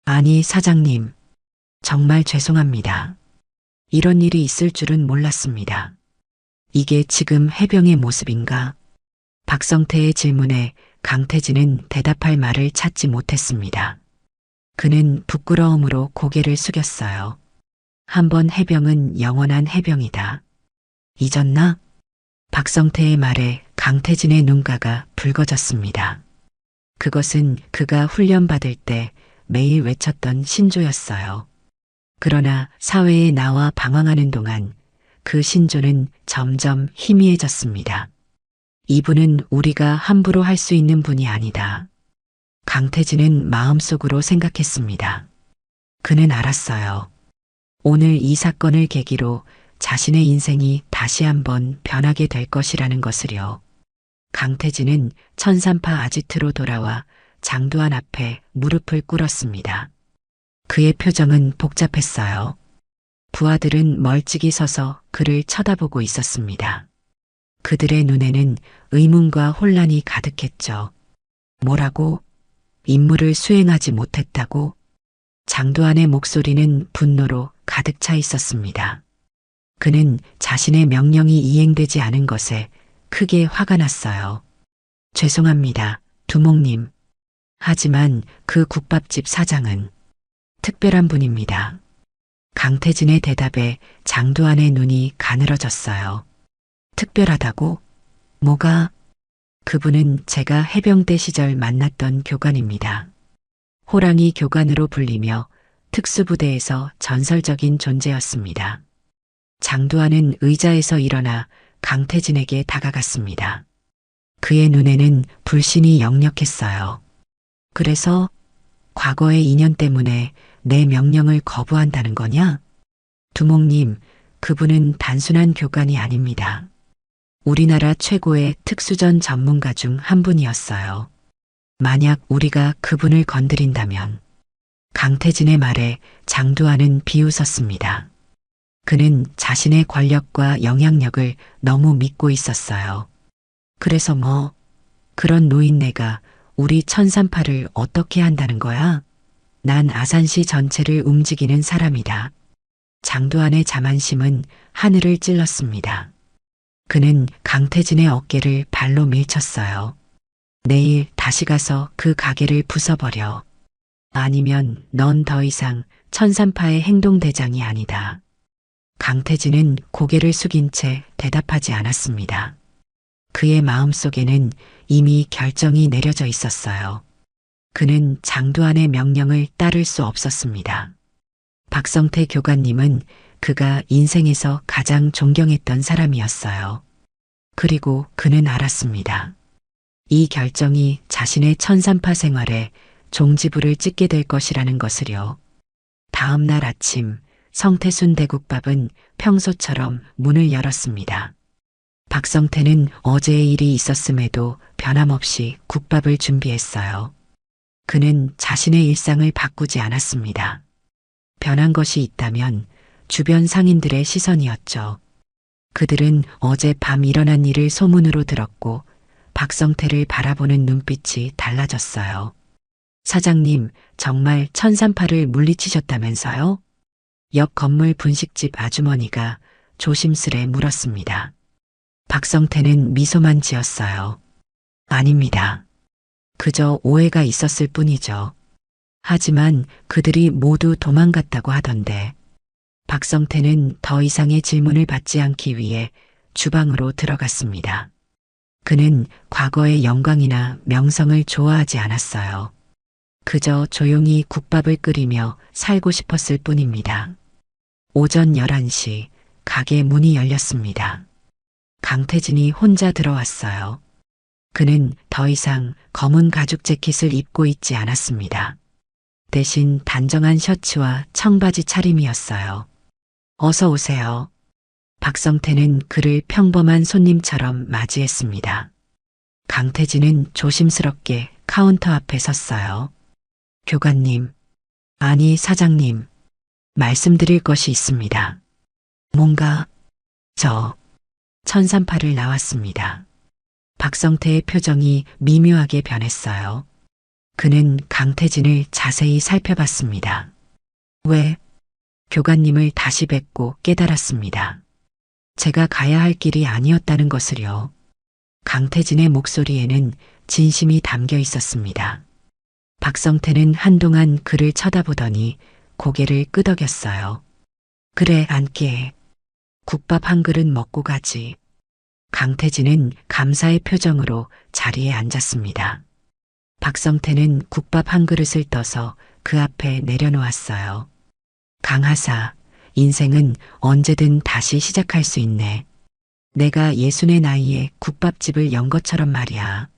아니 사장님, 정말 죄송합니다. 이런 일이 있을 줄은 몰랐습니다. 이게 지금 해병의 모습인가? 박성태의 질문에 강태진은 대답할 말을 찾지 못했습니다. 그는 부끄러움으로 고개를 숙였어요. 한번 해병은 영원한 해병이다. 잊었나? 박성태의 말에 강태진의 눈가가 붉어졌습니다. 그것은 그가 훈련받을 때 매일 외쳤던 신조였어요. 그러나 사회에 나와 방황하는 동안 그 신조는 점점 희미해졌습니다. 이분은 우리가 함부로 할 수 있는 분이 아니다. 강태진은 마음속으로 생각했습니다. 그는 알았어요. 오늘 이 사건을 계기로 자신의 인생이 다시 한번 변하게 될 것이라는 것을요. 강태진은 천산파 아지트로 돌아와 장두환 앞에 무릎을 꿇었습니다. 그의 표정은 복잡했어요. 부하들은 멀찍이 서서 그를 쳐다보고 있었습니다. 그들의 눈에는 의문과 혼란이 가득했죠. 뭐라고? 임무를 수행하지 못했다고? 장두환의 목소리는 분노로 가득 차 있었습니다. 그는 자신의 명령이 이행되지 않은 것에 크게 화가 났어요. 죄송합니다, 두목님. 하지만 그 국밥집 사장은 특별한 분입니다. 강태진의 대답에 장두환의 눈이 가늘어졌어요. 특별하다고? 뭐가? 그분은 제가 해병대 시절 만났던 교관입니다. 호랑이 교관으로 불리며 특수부대에서 전설적인 존재였습니다. 장두환은 의자에서 일어나 강태진에게 다가갔습니다. 그의 눈에는 불신이 역력했어요. 그래서 과거의 인연 때문에 내 명령을 거부한다는 거냐? 두목님, 그분은 단순한 교관이 아닙니다. 우리나라 최고의 특수전 전문가 중 한 분이었어요. 만약 우리가 그분을 건드린다면 강태진의 말에 장두환은 비웃었습니다. 그는 자신의 권력과 영향력을 너무 믿고 있었어요. 그래서 그런 노인네가 우리 천삼파를 어떻게 한다는 거야? 난 아산시 전체를 움직이는 사람이다. 장두환의 자만심은 하늘을 찔렀습니다. 그는 강태진의 어깨를 발로 밀쳤어요. 내일 다시 가서 그 가게를 부숴버려. 아니면 넌 더 이상 천삼파의 행동대장이 아니다. 강태진은 고개를 숙인 채 대답하지 않았습니다. 그의 마음속에는 이미 결정이 내려져 있었어요. 그는 장두환의 명령을 따를 수 없었습니다. 박성태 교관님은 그가 인생에서 가장 존경했던 사람이었어요. 그리고 그는 알았습니다. 이 결정이 자신의 천삼파 생활에 종지부를 찍게 될 것이라는 것을요. 다음 날 아침 성태순 대국밥은 평소처럼 문을 열었습니다. 박성태는 어제의 일이 있었음에도 변함없이 국밥을 준비했어요. 그는 자신의 일상을 바꾸지 않았습니다. 변한 것이 있다면 주변 상인들의 시선이었죠. 그들은 어젯밤 일어난 일을 소문으로 들었고 박성태를 바라보는 눈빛이 달라졌어요. 사장님, 정말 천삼파를 물리치셨다면서요? 옆 건물 분식집 아주머니가 조심스레 물었습니다. 박성태는 미소만 지었어요. 아닙니다. 그저 오해가 있었을 뿐이죠. 하지만 그들이 모두 도망갔다고 하던데. 박성태는 더 이상의 질문을 받지 않기 위해 주방으로 들어갔습니다. 그는 과거의 영광이나 명성을 좋아하지 않았어요. 그저 조용히 국밥을 끓이며 살고 싶었을 뿐입니다. 오전 11시 가게 문이 열렸습니다. 강태진이 혼자 들어왔어요. 그는 더 이상 검은 가죽 재킷을 입고 있지 않았습니다. 대신 단정한 셔츠와 청바지 차림이었어요. 어서 오세요. 박성태는 그를 평범한 손님처럼 맞이했습니다. 강태진은 조심스럽게 카운터 앞에 섰어요. 교관님, 아니 사장님, 말씀드릴 것이 있습니다. 뭔가, 천삼파를 나왔습니다. 박성태의 표정이 미묘하게 변했어요. 그는 강태진을 자세히 살펴봤습니다. 왜? 교관님을 다시 뵙고 깨달았습니다. 제가 가야 할 길이 아니었다는 것을요. 강태진의 목소리에는 진심이 담겨 있었습니다. 박성태는 한동안 그를 쳐다보더니 고개를 끄덕였어요. 그래, 앉게. 국밥 한 그릇 먹고 가지. 강태진은 감사의 표정으로 자리에 앉았습니다. 박성태는 국밥 한 그릇을 떠서 그 앞에 내려놓았어요. 강하사, 인생은 언제든 다시 시작할 수 있네. 내가 60의 나이에 국밥집을 연 것처럼 말이야.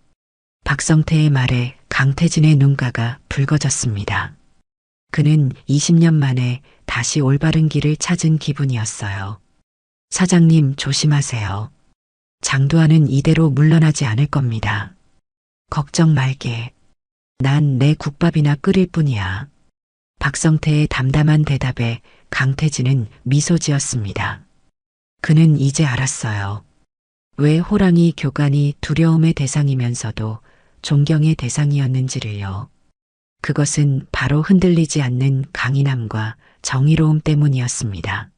박성태의 말에 강태진의 눈가가 붉어졌습니다. 그는 20년 만에 다시 올바른 길을 찾은 기분이었어요. 사장님 조심하세요. 장두환은 이대로 물러나지 않을 겁니다. 걱정 말게. 난 내 국밥이나 끓일 뿐이야. 박성태의 담담한 대답에 강태진은 미소 지었습니다. 그는 이제 알았어요. 왜 호랑이 교관이 두려움의 대상이면서도 존경의 대상이었는지를요. 그것은 바로 흔들리지 않는 강인함과 정의로움 때문이었습니다.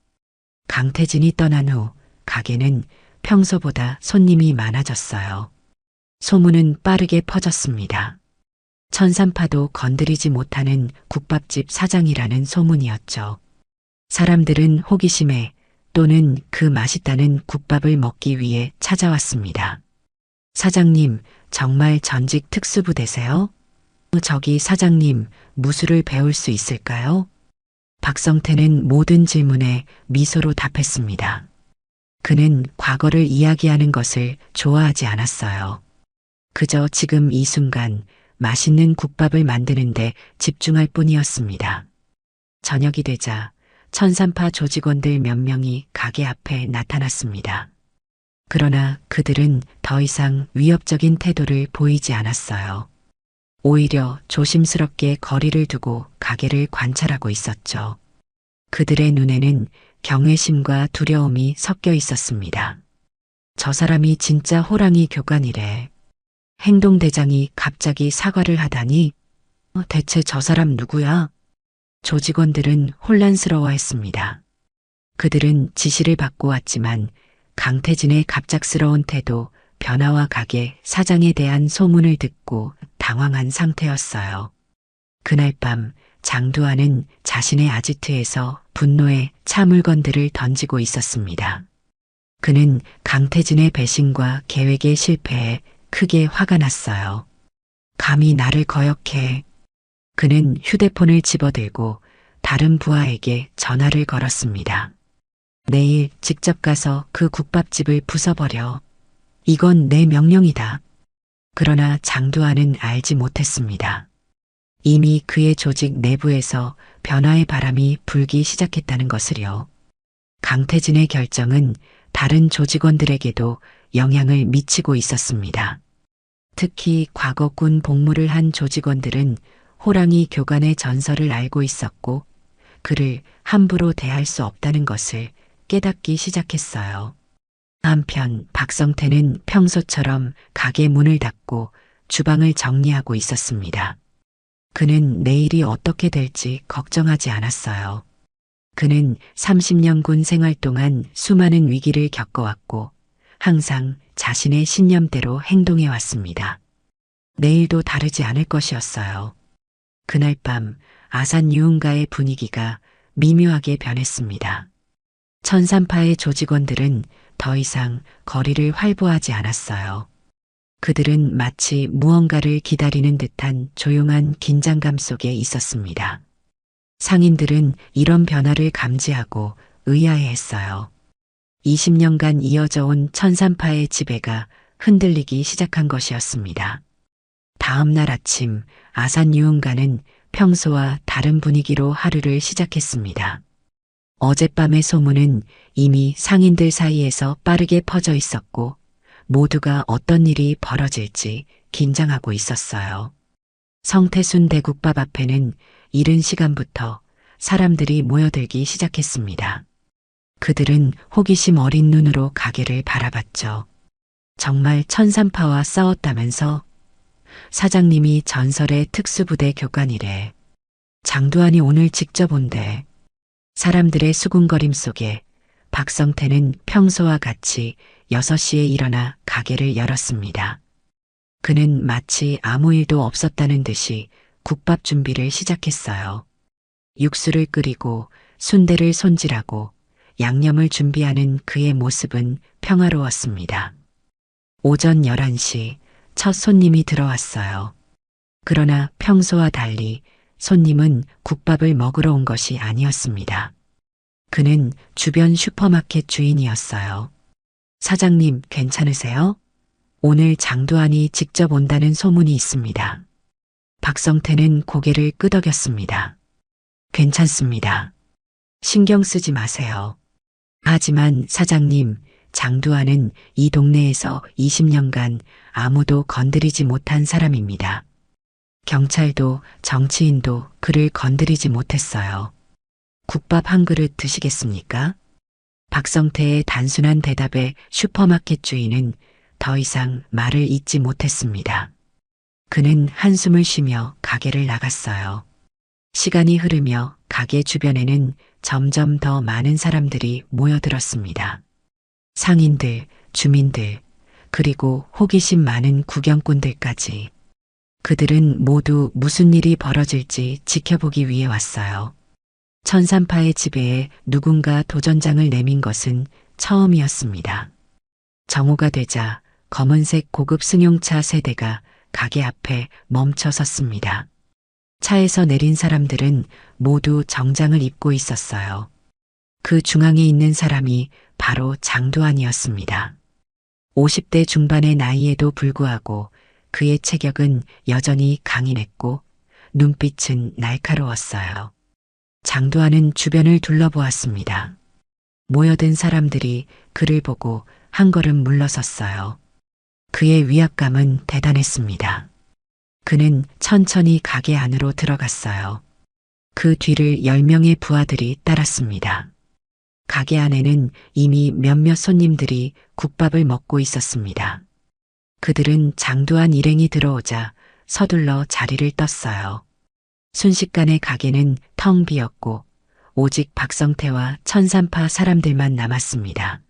강태진이 떠난 후 가게는 평소보다 손님이 많아졌어요. 소문은 빠르게 퍼졌습니다. 천삼파도 건드리지 못하는 국밥집 사장이라는 소문이었죠. 사람들은 호기심에 또는 그 맛있다는 국밥을 먹기 위해 찾아왔습니다. 사장님, 정말 전직 특수부대세요? 저기 사장님, 무술을 배울 수 있을까요? 박성태는 모든 질문에 미소로 답했습니다. 그는 과거를 이야기하는 것을 좋아하지 않았어요. 그저 지금 이 순간 맛있는 국밥을 만드는데 집중할 뿐이었습니다. 저녁이 되자 천삼파 조직원들 몇 명이 가게 앞에 나타났습니다. 그러나 그들은 더 이상 위협적인 태도를 보이지 않았어요. 오히려 조심스럽게 거리를 두고 가게를 관찰하고 있었죠. 그들의 눈에는 경외심과 두려움이 섞여 있었습니다. 저 사람이 진짜 호랑이 교관이래. 행동대장이 갑자기 사과를 하다니 대체 저 사람 누구야? 조직원들은 혼란스러워했습니다. 그들은 지시를 받고 왔지만 강태진의 갑작스러운 태도, 변화와 가게, 사장에 대한 소문을 듣고 당황한 상태였어요. 그날 밤 장두환은 자신의 아지트에서 분노의 차 물건들을 던지고 있었습니다. 그는 강태진의 배신과 계획의 실패에 크게 화가 났어요. 감히 나를 거역해. 그는 휴대폰을 집어들고 다른 부하에게 전화를 걸었습니다. 내일 직접 가서 그 국밥집을 부숴버려. 이건 내 명령이다. 그러나 장두환은 알지 못했습니다. 이미 그의 조직 내부에서 변화의 바람이 불기 시작했다는 것을요. 강태진의 결정은 다른 조직원들에게도 영향을 미치고 있었습니다. 특히 과거 군 복무를 한 조직원들은 호랑이 교관의 전설을 알고 있었고 그를 함부로 대할 수 없다는 것을 깨닫기 시작했어요. 한편 박성태는 평소처럼 가게 문을 닫고 주방을 정리하고 있었습니다. 그는 내일이 어떻게 될지 걱정하지 않았어요. 그는 30년 군 생활 동안 수많은 위기를 겪어왔고 항상 자신의 신념대로 행동해 왔습니다. 내일도 다르지 않을 것이었어요. 그날 밤 아산 유흥가의 분위기가 미묘하게 변했습니다. 천산파의 조직원들은 더 이상 거리를 활보하지 않았어요. 그들은 마치 무언가를 기다리는 듯한 조용한 긴장감 속에 있었습니다. 상인들은 이런 변화를 감지하고 의아해했어요. 20년간 이어져 온 천산파의 지배가 흔들리기 시작한 것이었습니다. 다음 날 아침 아산 유흥가는 평소와 다른 분위기로 하루를 시작했습니다. 어젯밤의 소문은 이미 상인들 사이에서 빠르게 퍼져 있었고 모두가 어떤 일이 벌어질지 긴장하고 있었어요. 성태순 대국밥 앞에는 이른 시간부터 사람들이 모여들기 시작했습니다. 그들은 호기심 어린 눈으로 가게를 바라봤죠. 정말 천산파와 싸웠다면서? 사장님이 전설의 특수부대 교관이래. 장두환이 오늘 직접 온대. 사람들의 수군거림 속에 박성태는 평소와 같이 6시에 일어나 가게를 열었습니다. 그는 마치 아무 일도 없었다는 듯이 국밥 준비를 시작했어요. 육수를 끓이고 순대를 손질하고 양념을 준비하는 그의 모습은 평화로웠습니다. 오전 11시 첫 손님이 들어왔어요. 그러나 평소와 달리 손님은 국밥을 먹으러 온 것이 아니었습니다. 그는 주변 슈퍼마켓 주인이었어요. 사장님, 괜찮으세요? 오늘 장두환이 직접 온다는 소문이 있습니다. 박성태는 고개를 끄덕였습니다. 괜찮습니다. 신경 쓰지 마세요. 하지만 사장님, 장두환은 이 동네에서 20년간 아무도 건드리지 못한 사람입니다. 경찰도 정치인도 그를 건드리지 못했어요. 국밥 한 그릇 드시겠습니까? 박성태의 단순한 대답에 슈퍼마켓 주인은 더 이상 말을 잇지 못했습니다. 그는 한숨을 쉬며 가게를 나갔어요. 시간이 흐르며 가게 주변에는 점점 더 많은 사람들이 모여들었습니다. 상인들, 주민들, 그리고 호기심 많은 구경꾼들까지. 그들은 모두 무슨 일이 벌어질지 지켜보기 위해 왔어요. 천산파의 지배에 누군가 도전장을 내민 것은 처음이었습니다. 정오가 되자 검은색 고급 승용차 세대가 가게 앞에 멈춰 섰습니다. 차에서 내린 사람들은 모두 정장을 입고 있었어요. 그 중앙에 있는 사람이 바로 장두환이었습니다. 50대 중반의 나이에도 불구하고 그의 체격은 여전히 강인했고 눈빛은 날카로웠어요. 장두환은 주변을 둘러보았습니다. 모여든 사람들이 그를 보고 한 걸음 물러섰어요. 그의 위압감은 대단했습니다. 그는 천천히 가게 안으로 들어갔어요. 그 뒤를 10명의 부하들이 따랐습니다. 가게 안에는 이미 몇몇 손님들이 국밥을 먹고 있었습니다. 그들은 장두한 일행이 들어오자 서둘러 자리를 떴어요. 순식간에 가게는 텅 비었고 오직 박성태와 천산파 사람들만 남았습니다.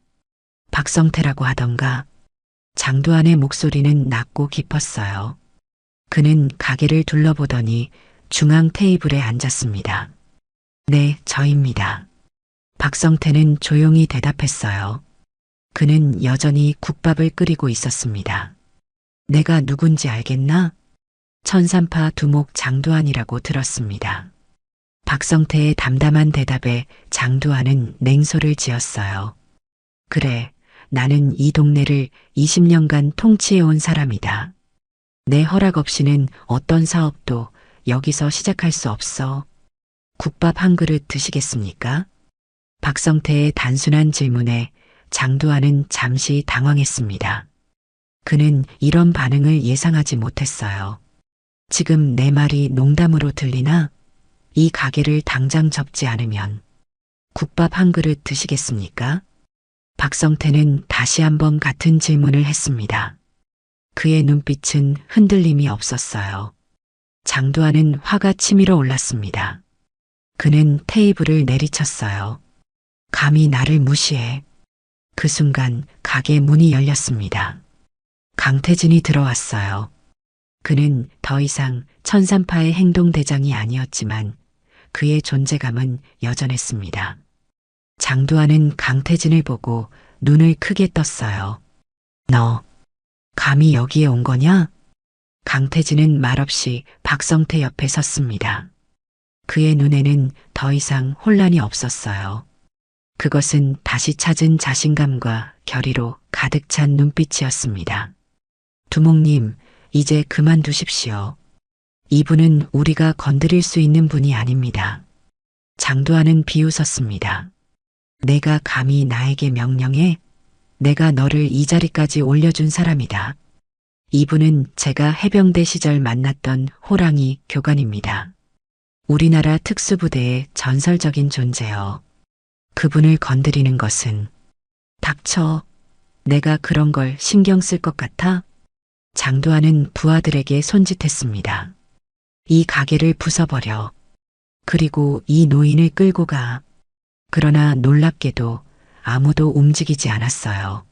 박성태라고 하던가. 장두한의 목소리는 낮고 깊었어요. 그는 가게를 둘러보더니 중앙 테이블에 앉았습니다. 네, 저입니다. 박성태는 조용히 대답했어요. 그는 여전히 국밥을 끓이고 있었습니다. 내가 누군지 알겠나? 천산파 두목 장두한이라고 들었습니다. 박성태의 담담한 대답에 장두한은 냉소를 지었어요. 그래, 나는 이 동네를 20년간 통치해온 사람이다. 내 허락 없이는 어떤 사업도 여기서 시작할 수 없어. 국밥 한 그릇 드시겠습니까? 박성태의 단순한 질문에 장두한은 잠시 당황했습니다. 그는 이런 반응을 예상하지 못했어요. 지금 내 말이 농담으로 들리나? 이 가게를 당장 접지 않으면 국밥 한 그릇 드시겠습니까? 박성태는 다시 한번 같은 질문을 했습니다. 그의 눈빛은 흔들림이 없었어요. 장두한은 화가 치밀어 올랐습니다. 그는 테이블을 내리쳤어요. 감히 나를 무시해. 그 순간 가게 문이 열렸습니다. 강태진이 들어왔어요. 그는 더 이상 천산파의 행동대장이 아니었지만 그의 존재감은 여전했습니다. 장두한은 강태진을 보고 눈을 크게 떴어요. 너, 감히 여기에 온 거냐? 강태진은 말없이 박성태 옆에 섰습니다. 그의 눈에는 더 이상 혼란이 없었어요. 그것은 다시 찾은 자신감과 결의로 가득 찬 눈빛이었습니다. 두목님, 이제 그만두십시오. 이분은 우리가 건드릴 수 있는 분이 아닙니다. 장두한은 비웃었습니다. 내가 감히 나에게 명령해? 내가 너를 이 자리까지 올려준 사람이다. 이분은 제가 해병대 시절 만났던 호랑이 교관입니다. 우리나라 특수부대의 전설적인 존재요. 그분을 건드리는 것은 닥쳐. 내가 그런 걸 신경 쓸 것 같아? 장두한은 부하들에게 손짓했습니다. 이 가게를 부숴버려. 그리고 이 노인을 끌고 가. 그러나 놀랍게도 아무도 움직이지 않았어요.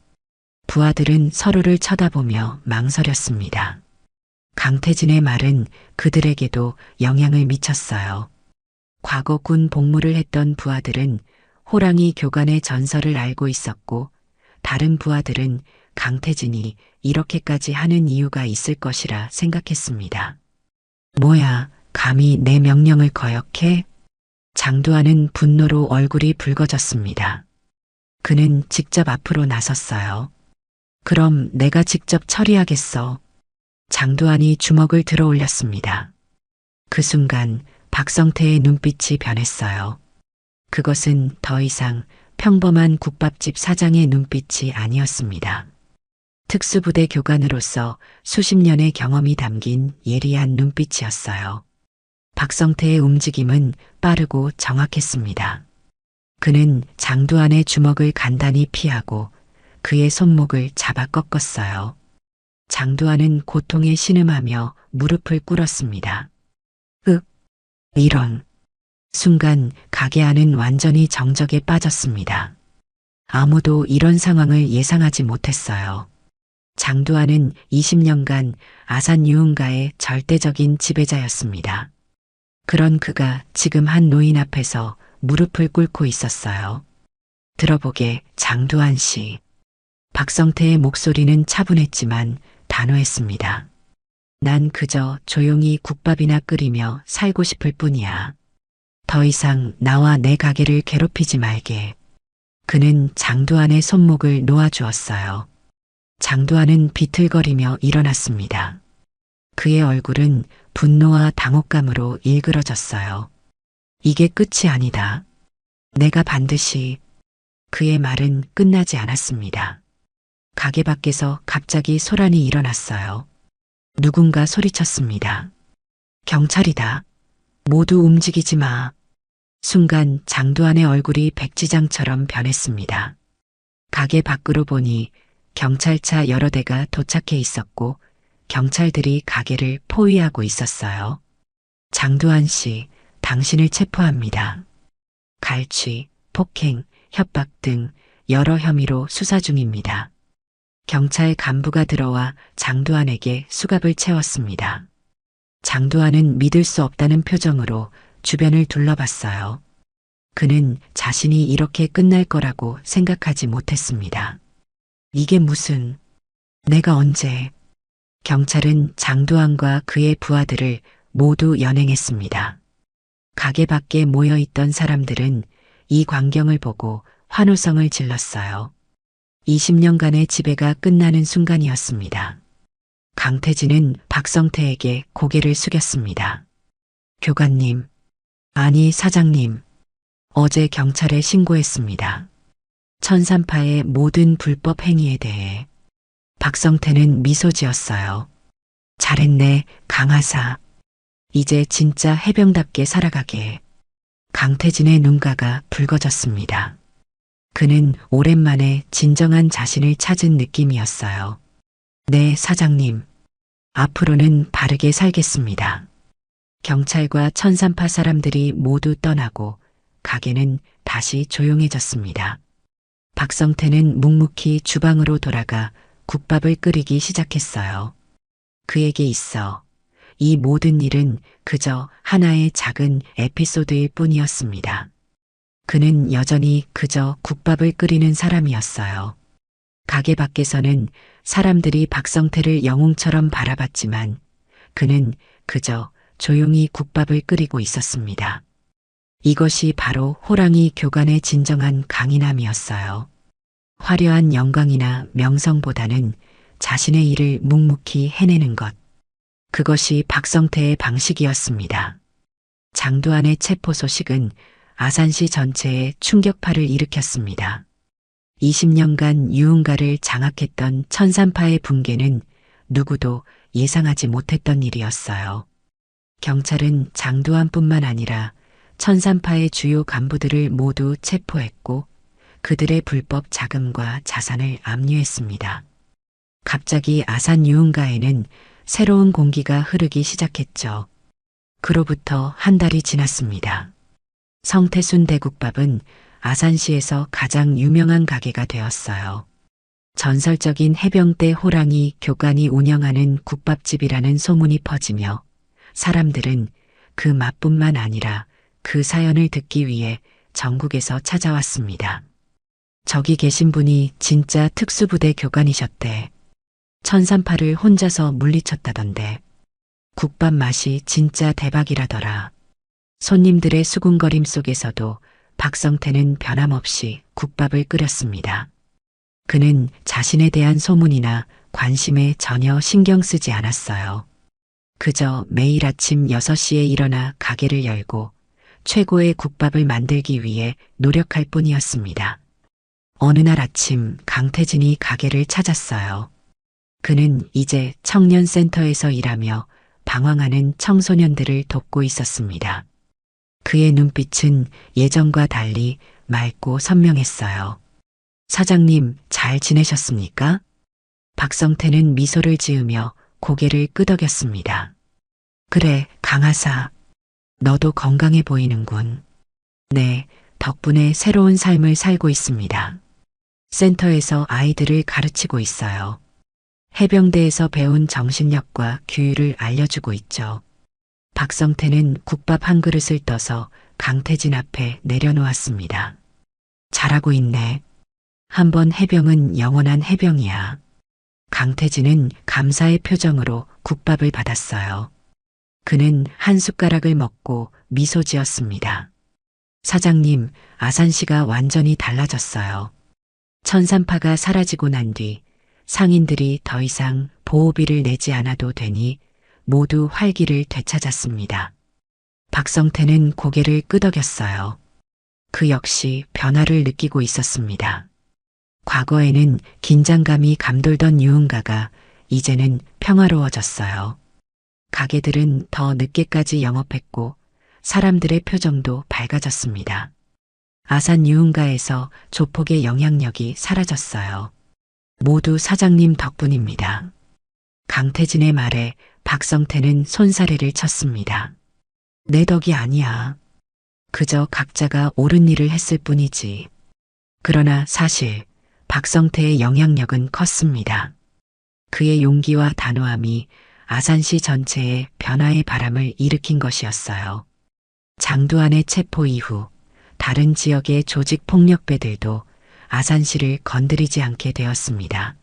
부하들은 서로를 쳐다보며 망설였습니다. 강태진의 말은 그들에게도 영향을 미쳤어요. 과거 군 복무를 했던 부하들은 호랑이 교관의 전설을 알고 있었고 다른 부하들은 강태진이 이렇게까지 하는 이유가 있을 것이라 생각했습니다. 뭐야, 감히 내 명령을 거역해? 장두한은 분노로 얼굴이 붉어졌습니다. 그는 직접 앞으로 나섰어요. 그럼 내가 직접 처리하겠어. 장두한이 주먹을 들어 올렸습니다. 그 순간 박성태의 눈빛이 변했어요. 그것은 더 이상 평범한 국밥집 사장의 눈빛이 아니었습니다. 특수부대 교관으로서 수십 년의 경험이 담긴 예리한 눈빛이었어요. 박성태의 움직임은 빠르고 정확했습니다. 그는 장두한의 주먹을 간단히 피하고 그의 손목을 잡아 꺾었어요. 장두한은 고통에 신음하며 무릎을 꿇었습니다. 이런. 순간 가게 안은 완전히 정적에 빠졌습니다. 아무도 이런 상황을 예상하지 못했어요. 장두한은 20년간 아산 유흥가의 절대적인 지배자였습니다. 그런 그가 지금 한 노인 앞에서 무릎을 꿇고 있었어요. 들어보게, 장두한 씨. 박성태의 목소리는 차분했지만 단호했습니다. 난 그저 조용히 국밥이나 끓이며 살고 싶을 뿐이야. 더 이상 나와 내 가게를 괴롭히지 말게. 그는 장두한의 손목을 놓아주었어요. 장두한은 비틀거리며 일어났습니다. 그의 얼굴은 분노와 당혹감으로 일그러졌어요. 이게 끝이 아니다. 내가 반드시. 그의 말은 끝나지 않았습니다. 가게 밖에서 갑자기 소란이 일어났어요. 누군가 소리쳤습니다. 경찰이다. 모두 움직이지 마. 순간 장두한의 얼굴이 백지장처럼 변했습니다. 가게 밖으로 보니 경찰차 여러 대가 도착해 있었고 경찰들이 가게를 포위하고 있었어요. 장두환 씨, 당신을 체포합니다. 갈취, 폭행, 협박 등 여러 혐의로 수사 중입니다. 경찰 간부가 들어와 장두환에게 수갑을 채웠습니다. 장두환은 믿을 수 없다는 표정으로 주변을 둘러봤어요. 그는 자신이 이렇게 끝날 거라고 생각하지 못했습니다. 이게 무슨, 내가 언제. 경찰은 장두환과 그의 부하들을 모두 연행했습니다. 가게 밖에 모여있던 사람들은 이 광경을 보고 환호성을 질렀어요. 20년간의 지배가 끝나는 순간이었습니다. 강태진은 박성태에게 고개를 숙였습니다. 교관님, 아니 사장님, 어제 경찰에 신고했습니다. 천산파의 모든 불법 행위에 대해. 박성태는 미소 지었어요. 잘했네, 강하사. 이제 진짜 해병답게 살아가게. 강태진의 눈가가 붉어졌습니다. 그는 오랜만에 진정한 자신을 찾은 느낌이었어요. 네, 사장님. 앞으로는 바르게 살겠습니다. 경찰과 천산파 사람들이 모두 떠나고 가게는 다시 조용해졌습니다. 박성태는 묵묵히 주방으로 돌아가 국밥을 끓이기 시작했어요. 그에게 있어 이 모든 일은 그저 하나의 작은 에피소드일 뿐이었습니다. 그는 여전히 그저 국밥을 끓이는 사람이었어요. 가게 밖에서는 사람들이 박성태를 영웅처럼 바라봤지만 그는 그저 조용히 국밥을 끓이고 있었습니다. 이것이 바로 호랑이 교관의 진정한 강인함이었어요. 화려한 영광이나 명성보다는 자신의 일을 묵묵히 해내는 것. 그것이 박성태의 방식이었습니다. 장두환의 체포 소식은 아산시 전체에 충격파를 일으켰습니다. 20년간 유흥가를 장악했던 천산파의 붕괴는 누구도 예상하지 못했던 일이었어요. 경찰은 장두환뿐만 아니라 천산파의 주요 간부들을 모두 체포했고 그들의 불법 자금과 자산을 압류했습니다. 갑자기 아산 유흥가에는 새로운 공기가 흐르기 시작했죠. 그로부터 한 달이 지났습니다. 성태순 대국밥은 아산시에서 가장 유명한 가게가 되었어요. 전설적인 해병대 호랑이 교관이 운영하는 국밥집이라는 소문이 퍼지며 사람들은 그 맛뿐만 아니라 그 사연을 듣기 위해 전국에서 찾아왔습니다. 저기 계신 분이 진짜 특수부대 교관이셨대. 천산파를 혼자서 물리쳤다던데. 국밥 맛이 진짜 대박이라더라. 손님들의 수군거림 속에서도 박성태는 변함없이 국밥을 끓였습니다. 그는 자신에 대한 소문이나 관심에 전혀 신경 쓰지 않았어요. 그저 매일 아침 6시에 일어나 가게를 열고 최고의 국밥을 만들기 위해 노력할 뿐이었습니다. 어느 날 아침 강태진이 가게를 찾았어요. 그는 이제 청년센터에서 일하며 방황하는 청소년들을 돕고 있었습니다. 그의 눈빛은 예전과 달리 맑고 선명했어요. 사장님, 잘 지내셨습니까? 박성태는 미소를 지으며 고개를 끄덕였습니다. 그래, 강하사. 너도 건강해 보이는군. 네, 덕분에 새로운 삶을 살고 있습니다. 센터에서 아이들을 가르치고 있어요. 해병대에서 배운 정신력과 규율을 알려주고 있죠. 박성태는 국밥 한 그릇을 떠서 강태진 앞에 내려놓았습니다. 잘하고 있네. 한번 해병은 영원한 해병이야. 강태진은 감사의 표정으로 국밥을 받았어요. 그는 한 숟가락을 먹고 미소 지었습니다. 사장님, 아산시가 완전히 달라졌어요. 천산파가 사라지고 난 뒤 상인들이 더 이상 보호비를 내지 않아도 되니 모두 활기를 되찾았습니다. 박성태는 고개를 끄덕였어요. 그 역시 변화를 느끼고 있었습니다. 과거에는 긴장감이 감돌던 유흥가가 이제는 평화로워졌어요. 가게들은 더 늦게까지 영업했고 사람들의 표정도 밝아졌습니다. 아산 유흥가에서 조폭의 영향력이 사라졌어요. 모두 사장님 덕분입니다. 강태진의 말에 박성태는 손사래를 쳤습니다. 내 덕이 아니야. 그저 각자가 옳은 일을 했을 뿐이지. 그러나 사실 박성태의 영향력은 컸습니다. 그의 용기와 단호함이 아산시 전체에 변화의 바람을 일으킨 것이었어요. 장두환의 체포 이후 다른 지역의 조직 폭력배들도 아산시를 건드리지 않게 되었습니다.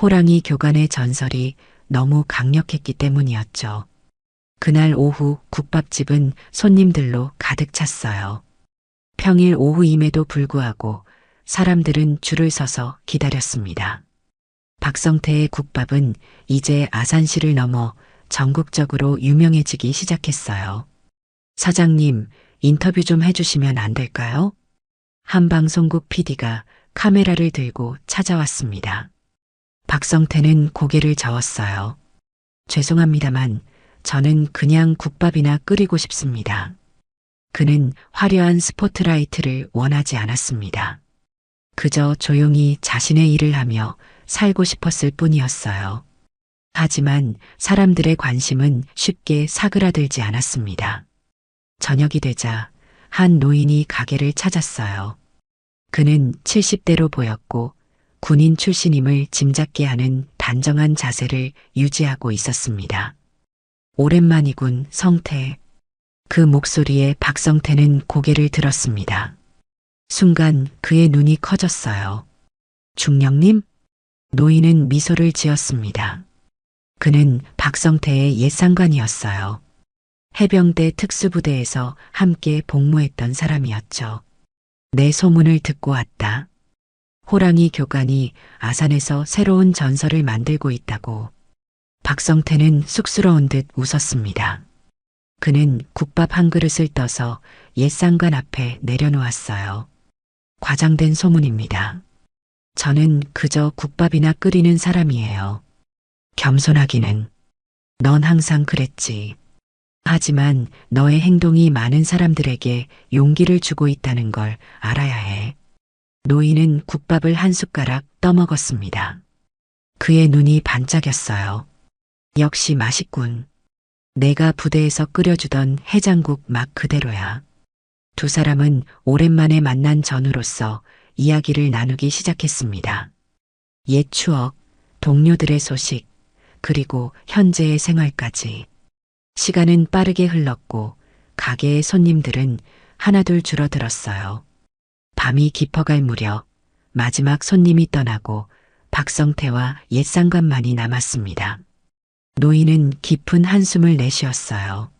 호랑이 교관의 전설이 너무 강력했기 때문이었죠. 그날 오후 국밥집은 손님들로 가득 찼어요. 평일 오후임에도 불구하고 사람들은 줄을 서서 기다렸습니다. 박성태의 국밥은 이제 아산시를 넘어 전국적으로 유명해지기 시작했어요. 사장님, 인터뷰 좀 해주시면 안 될까요? 한방송국 PD가 카메라를 들고 찾아왔습니다. 박성태는 고개를 저었어요. 죄송합니다만 저는 그냥 국밥이나 끓이고 싶습니다. 그는 화려한 스포트라이트를 원하지 않았습니다. 그저 조용히 자신의 일을 하며 살고 싶었을 뿐이었어요. 하지만 사람들의 관심은 쉽게 사그라들지 않았습니다. 저녁이 되자 한 노인이 가게를 찾았어요. 그는 70대로 보였고 군인 출신임을 짐작게 하는 단정한 자세를 유지하고 있었습니다. 오랜만이군, 성태. 그 목소리에 박성태는 고개를 들었습니다. 순간 그의 눈이 커졌어요. 중령님? 노인은 미소를 지었습니다. 그는 박성태의 옛 상관이었어요. 해병대 특수부대에서 함께 복무했던 사람이었죠. 내 소문을 듣고 왔다. 호랑이 교관이 아산에서 새로운 전설을 만들고 있다고. 박성태는 쑥스러운 듯 웃었습니다. 그는 국밥 한 그릇을 떠서 옛 상관 앞에 내려놓았어요. 과장된 소문입니다. 저는 그저 국밥이나 끓이는 사람이에요. 겸손하기는. 넌 항상 그랬지. 하지만 너의 행동이 많은 사람들에게 용기를 주고 있다는 걸 알아야 해. 노인은 국밥을 한 숟가락 떠먹었습니다. 그의 눈이 반짝였어요. 역시 맛있군. 내가 부대에서 끓여주던 해장국 맛 그대로야. 두 사람은 오랜만에 만난 전우로서 이야기를 나누기 시작했습니다. 옛 추억, 동료들의 소식, 그리고 현재의 생활까지. 시간은 빠르게 흘렀고 가게의 손님들은 하나둘 줄어들었어요. 밤이 깊어갈 무렵 마지막 손님이 떠나고 박성태와 옛 상관만이 남았습니다. 노인은 깊은 한숨을 내쉬었어요.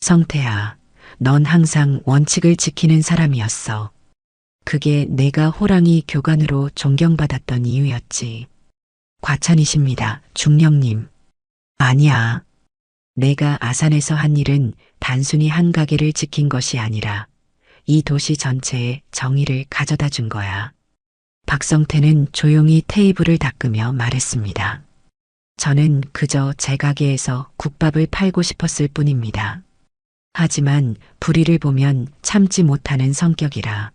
성태야, 넌 항상 원칙을 지키는 사람이었어. 그게 내가 호랑이 교관으로 존경받았던 이유였지. 과찬이십니다, 중령님. 아니야. 내가 아산에서 한 일은 단순히 한 가게를 지킨 것이 아니라 이 도시 전체에 정의를 가져다 준 거야. 박성태는 조용히 테이블을 닦으며 말했습니다. 저는 그저 제 가게에서 국밥을 팔고 싶었을 뿐입니다. 하지만 불의를 보면 참지 못하는 성격이라.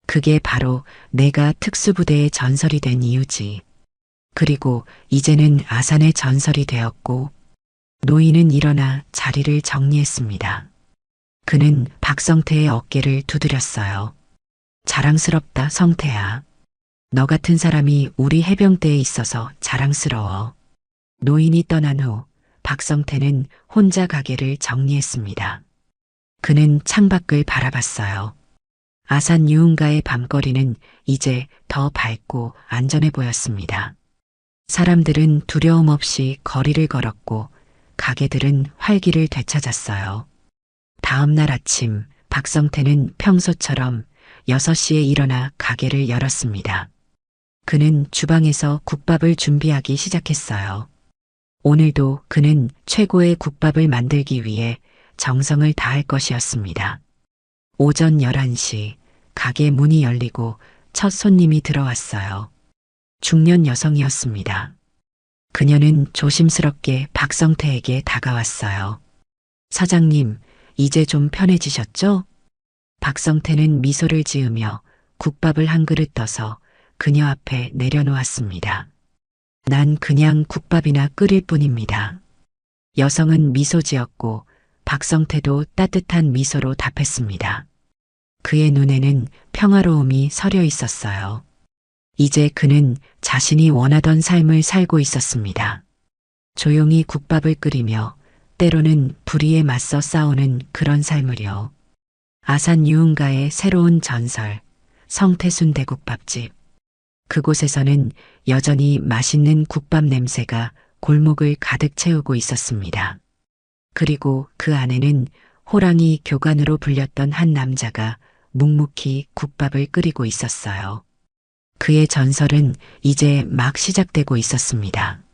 그게 바로 내가 특수부대의 전설이 된 이유지. 그리고 이제는 아산의 전설이 되었고. 노인은 일어나 자리를 정리했습니다. 그는 박성태의 어깨를 두드렸어요. 자랑스럽다, 성태야. 너 같은 사람이 우리 해병대에 있어서 자랑스러워. 노인이 떠난 후 박성태는 혼자 가게를 정리했습니다. 그는 창밖을 바라봤어요. 아산 유흥가의 밤거리는 이제 더 밝고 안전해 보였습니다. 사람들은 두려움 없이 거리를 걸었고 가게들은 활기를 되찾았어요. 다음 날 아침 박성태는 평소처럼 6시에 일어나 가게를 열었습니다. 그는 주방에서 국밥을 준비하기 시작했어요. 오늘도 그는 최고의 국밥을 만들기 위해 정성을 다할 것이었습니다. 오전 11시 가게 문이 열리고 첫 손님이 들어왔어요. 중년 여성이었습니다. 그녀는 조심스럽게 박성태에게 다가왔어요. 사장님, 이제 좀 편해지셨죠? 박성태는 미소를 지으며 국밥을 한 그릇 떠서 그녀 앞에 내려놓았습니다. 난 그냥 국밥이나 끓일 뿐입니다. 여성은 미소 지었고 박성태도 따뜻한 미소로 답했습니다. 그의 눈에는 평화로움이 서려 있었어요. 이제 그는 자신이 원하던 삶을 살고 있었습니다. 조용히 국밥을 끓이며 때로는 불의에 맞서 싸우는 그런 삶을요. 아산 유흥가의 새로운 전설, 성태순 대국밥집. 그곳에서는 여전히 맛있는 국밥 냄새가 골목을 가득 채우고 있었습니다. 그리고 그 안에는 호랑이 교관으로 불렸던 한 남자가 묵묵히 국밥을 끓이고 있었어요. 그의 전설은 이제 막 시작되고 있었습니다.